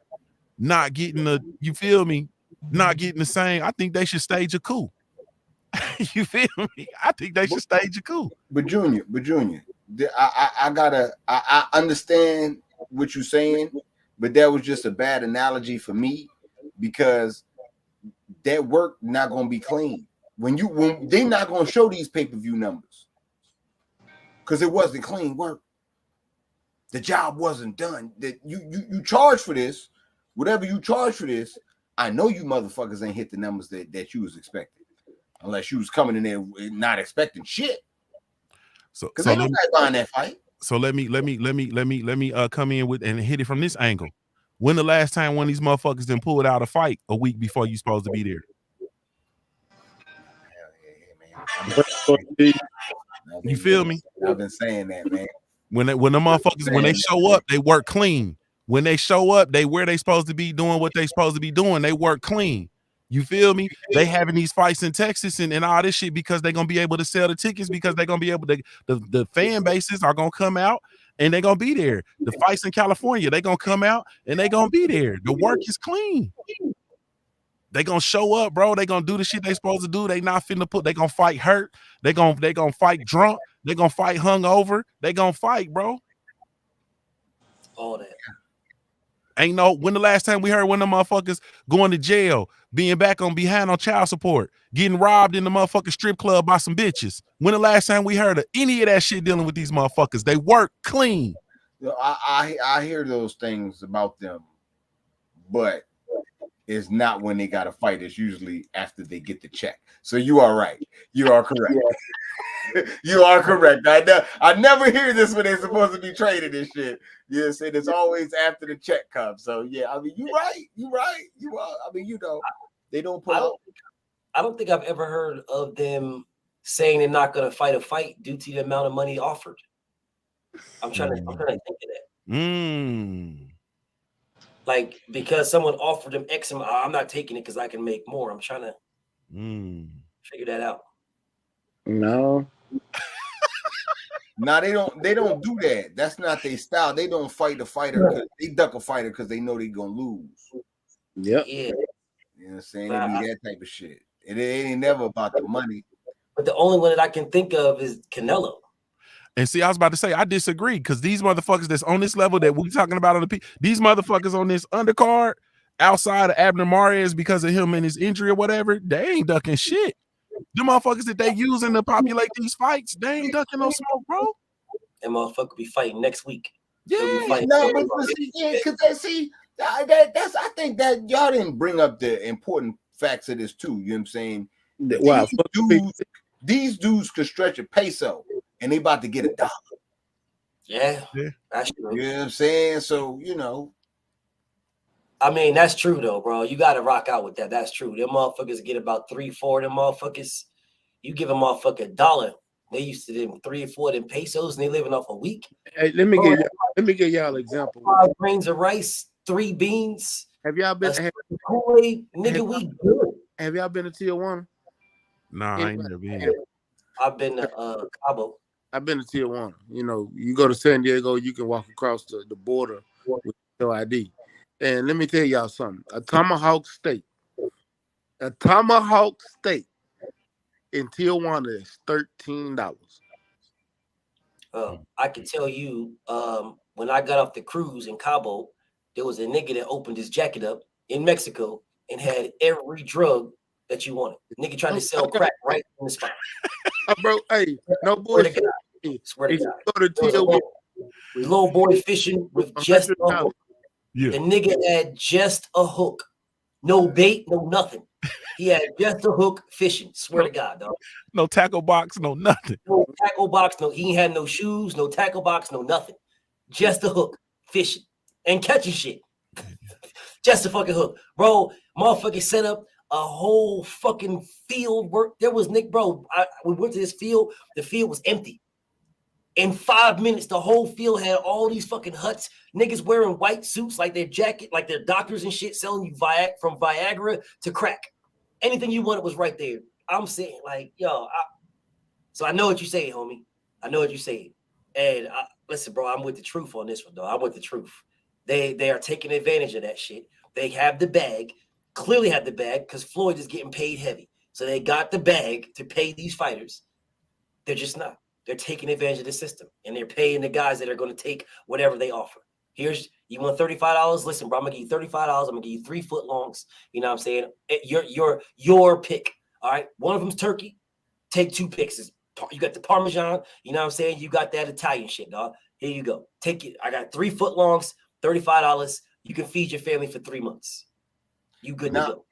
not getting you feel me? Not getting the same. I think they should stage a coup. You feel me? I think they should stage a coup. But Junior, I understand what you're saying, but that was just a bad analogy for me because that work not gonna be clean. When they're not gonna show these pay-per-view numbers because it wasn't clean work. The job wasn't done. That you charge for this, whatever you charge for this. I know you motherfuckers ain't hit the numbers that you was expecting, unless you was coming in there not expecting shit. So because ain't nobody buying that fight. So let me come in with and hit it from this angle. When the last time one of these motherfuckers then pulled out a fight a week before you supposed to be there? You feel me? I've been saying that, man. When the motherfuckers, when they show up, they work clean. When they show up, they where they supposed to be doing what they supposed to be doing. They work clean. You feel me? They having these fights in Texas and all this shit because they're gonna be able to sell the tickets because they're gonna be able to. The fan bases are gonna come out and they're gonna be there. The fights in California, they're gonna come out and they're gonna be there. The work is clean. They gonna show up, bro. They gonna do the shit they supposed to do. They not finna they gonna fight hurt. They gonna fight drunk. They gonna fight hungover. They gonna fight, bro. All that. Ain't no when the last time we heard one of the motherfuckers going to jail, being back on behind on child support, getting robbed in the motherfucking strip club by some bitches. When the last time we heard of any of that shit dealing with these motherfuckers? They work clean. I hear those things about them, but it's not when they got a fight. It's usually after they get the check. So you are right. You are correct. You are correct. I never hear this when they're supposed to be trading this shit. You see, it's always after the check comes. So yeah, I mean, you're right. You're right. You are. I mean, they don't put out. I don't think I've ever heard of them saying they're not going to fight a fight due to the amount of money offered. I'm trying to think of that. Like, because someone offered them X amount, I'm not taking it because I can make more. I'm trying to figure that out. No. No, they don't do that. That's not their style. They don't fight the fighter because they duck a fighter because they know they're gonna lose. Yep. Yeah. You know what I'm saying? It be that type of shit. It ain't never about the money. But the only one that I can think of is Canelo. And see, I was about to say, I disagree because these motherfuckers that's on this level that we talking about on these motherfuckers on this undercard outside of Abner Mares because of him and his injury or whatever, they ain't ducking shit. The motherfuckers that they using to populate these fights, they ain't ducking no smoke, bro. And motherfucker be fighting next week. Yeah, no, but see, that's I think that y'all didn't bring up the important facts of this too. You know what I'm saying? Wow, these dudes could stretch a peso and they about to get $1. Yeah, that's true. You know what I'm saying? So I mean, that's true though, bro. You got to rock out with that. That's true. Them motherfuckers get about 3-4 of them motherfuckers. You give a motherfucker $1. They used to them 3 or 4 of them pesos and they living off a week. Hey, let me give y'all an example. 5 grains of rice, 3 beans. Have y'all been nigga, we good. Have y'all been to Tijuana? Nah, I ain't never been. I've been to Cabo. I've been to Tijuana. You know, you go to San Diego, you can walk across the border with your ID. And let me tell y'all something. A tomahawk steak in Tijuana is $13. I can tell you, when I got off the cruise in Cabo, there was a nigga that opened his jacket up in Mexico and had every drug that you wanted. Nigga trying to sell crack right in the spot. Bro, hey, no Swear to bullshit. God. Hey, Swear to if you God. go to There was a Tijuana, little boy fishing with just a $100. hook. Yeah. The nigga had just a hook. No bait, no nothing. He had just a hook fishing. Swear to God, dog. No tackle box, no nothing. No tackle box, no, he ain't had no shoes, no tackle box, no nothing. Just a hook, fishing and catching shit. Just a fucking hook. Bro, motherfucker set up a whole fucking field work. There was Nick, bro. We went to this field, the field was empty. In 5 minutes, the whole field had all these fucking huts, niggas wearing white suits like their jacket, like their doctors and shit, selling you from Viagra to crack. Anything you wanted was right there. I'm saying, like, yo, so I know what you say, homie. I know what you say. And listen, bro, I'm with the truth on this one, though. I'm with the truth. They are taking advantage of that shit. They have the bag, clearly have the bag, because Floyd is getting paid heavy. So they got the bag to pay these fighters. They're just not. They're taking advantage of the system, and they're paying the guys that are going to take whatever they offer. You want $35? Listen, bro, I'm gonna give you $35. I'm gonna give you 3 foot longs. You know what I'm saying? Your pick. All right. One of them's turkey. Take 2 picks. You got the Parmesan. You know what I'm saying? You got that Italian shit, dog. Here you go. Take it. I got 3 foot longs, $35. You can feed your family for 3 months. You good to go.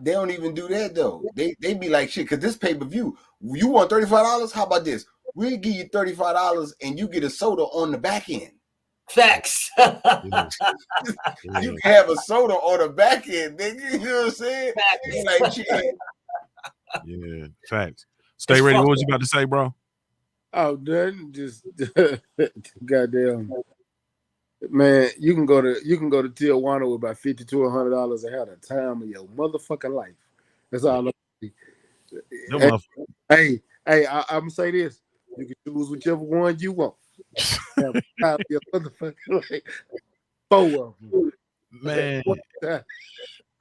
They don't even do that though. They be like, shit, because this pay-per-view, you want $35? How about this? We'll give you $35 and you get a soda on the back end. Facts. You can have a soda on the back end, nigga. You know what I'm saying? Like, shit. Yeah, facts. Stay ready. What was you about to say, bro? Oh, nothing. Just goddamn. Man, you can go to Tijuana with about $50 to $100 and have the time of your motherfucking life. That's all. Hey, I'm gonna say this: you can choose whichever one you want. Have time of your motherfucking life. 4 of them, man.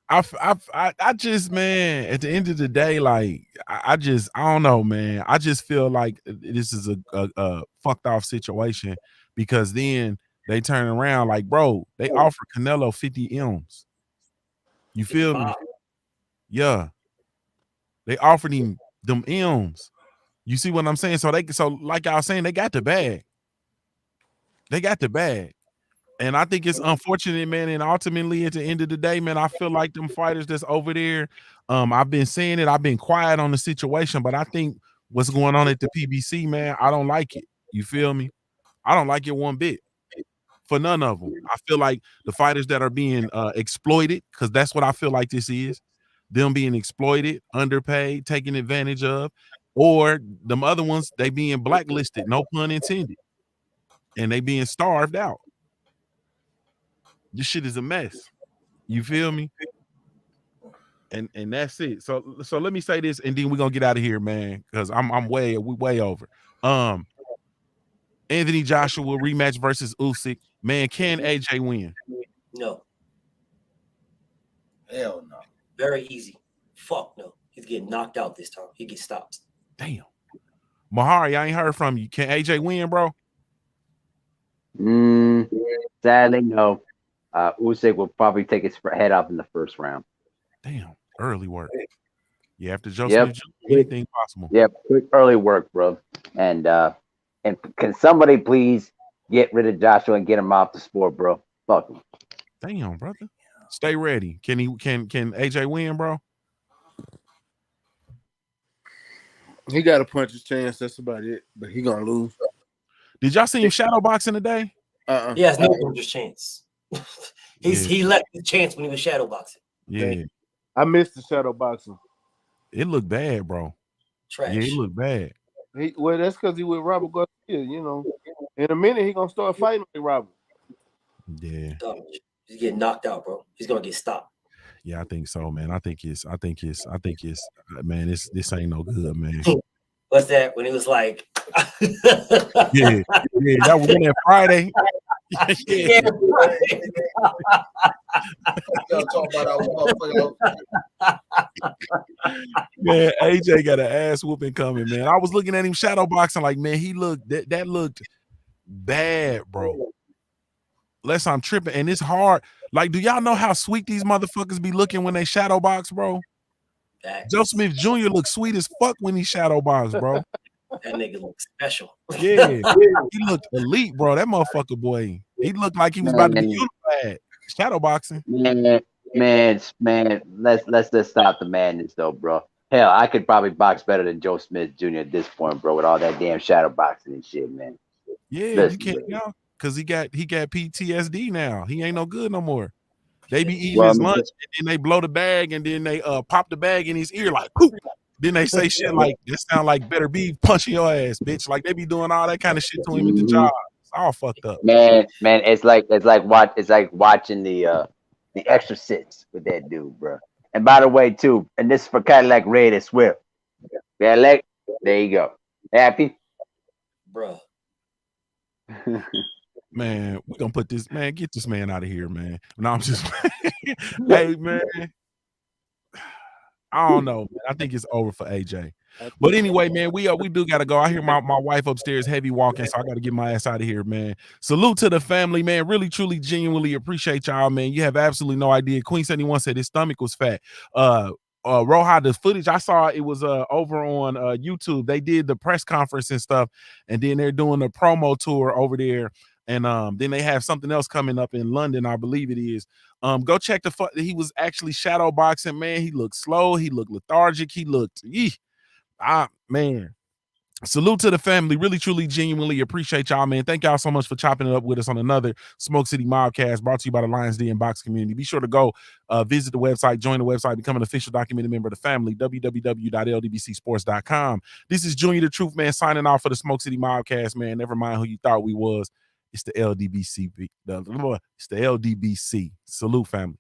I just, man, at the end of the day, like I don't know, man. I just feel like this is a fucked off situation because then they turn around like, bro, they offer Canelo 50 M's. You feel me? Yeah. They offered him them M's. You see what I'm saying? So like I was saying, they got the bag. They got the bag. And I think it's unfortunate, man. And ultimately, at the end of the day, man, I feel like them fighters that's over there. I've been saying it. I've been quiet on the situation, but I think what's going on at the PBC, man, I don't like it. You feel me? I don't like it one bit. For none of them. I feel like the fighters that are being exploited, because that's what I feel like this is, them being exploited, underpaid, taken advantage of, or them other ones, they being blacklisted, no pun intended, and they being starved out. This shit is a mess. You feel me? And that's it. So let me say this, and then we're gonna get out of here, man, because I'm way over. Anthony Joshua rematch versus Usyk. Man, can AJ win? No. Hell no. Very easy. Fuck no. He's getting knocked out this time. He gets stopped. Damn. Mahari, I ain't heard from you. Can AJ win, bro? Sadly, no. Usyk will probably take his head off in the first round. Damn. Early work. Yeah, after Joseph, anything possible. Yep, quick early work, bro. And can somebody please get rid of Joshua and get him off the sport, bro? Fuck him. Damn, brother. Stay ready. Can AJ win, bro? He got a puncher's chance. That's about it. But he gonna lose. Did y'all see him shadow boxing today? He has no puncher's chance. He left the chance when he was shadow boxing. Yeah. I missed the shadow boxing. It looked bad, bro. Trash. Yeah, it looked bad. Well, that's because he with Robert Garcia, you know. In a minute, he gonna start fighting with Robert. Yeah. He's getting knocked out, bro. He's gonna get stopped. Yeah, I think so, man. I think it's man, this ain't no good, man. What's that? When it was like yeah, that was on that Friday. Yeah, Y'all talking about our motherfucker. Man, AJ got an ass whooping coming, man. I was looking at him shadow boxing like, man, he looked that looked bad, bro. Unless I'm tripping, and it's hard. Like, do y'all know how sweet these motherfuckers be looking when they shadow box, bro? Joe Smith Jr. looks sweet as fuck when he shadow box, bro. That nigga looks special. Yeah, he looked elite, bro. That motherfucker boy. He looked like he was about to be unified. Shadow boxing. Man, let's just stop the madness though, bro. Hell, I could probably box better than Joe Smith Jr. at this point, bro, with all that damn shadow boxing and shit, man. Yeah, Listen, you can't, because he got PTSD now. He ain't no good no more. They be eating Well, his lunch and then they blow the bag and then they pop the bag in his ear like poop. Then they say shit like it sound like Beterbiev punching your ass, bitch. Like they be doing all that kind of shit to him at the job. It's all fucked up. Man, it's like watching the Exorcist with that dude, bro. And by the way, too, and this is for Cadillac Red and Swift. Cadillac, there you go. Happy, Bruh. Man, we're gonna put this man, get this man out of here, man. No, I'm just hey man. I don't know. Man. I think it's over for AJ. But anyway, man, we do gotta go. I hear my wife upstairs heavy walking, so I gotta get my ass out of here, man. Salute to the family, man. Really, truly, genuinely appreciate y'all, man. You have absolutely no idea. Queen 71 said his stomach was fat. Roja, the footage I saw, it was over on YouTube. They did the press conference and stuff, and then they're doing a promo tour over there. And then they have something else coming up in London, I believe it is. Go check he was actually shadow boxing, man. He looked slow, he looked lethargic, he looked man. Salute to the family. Really, truly, genuinely appreciate y'all, man. Thank y'all so much for chopping it up with us on another Smoke City MobCast brought to you by the Lions Den Box community. Be sure to go visit the website, join the website, become an official documented member of the family, www.ldbcsports.com. This is Junior the Truth, man, signing off for the Smoke City MobCast, man. Never mind who you thought we was. It's the LDBC. It's the LDBC. Salute, family.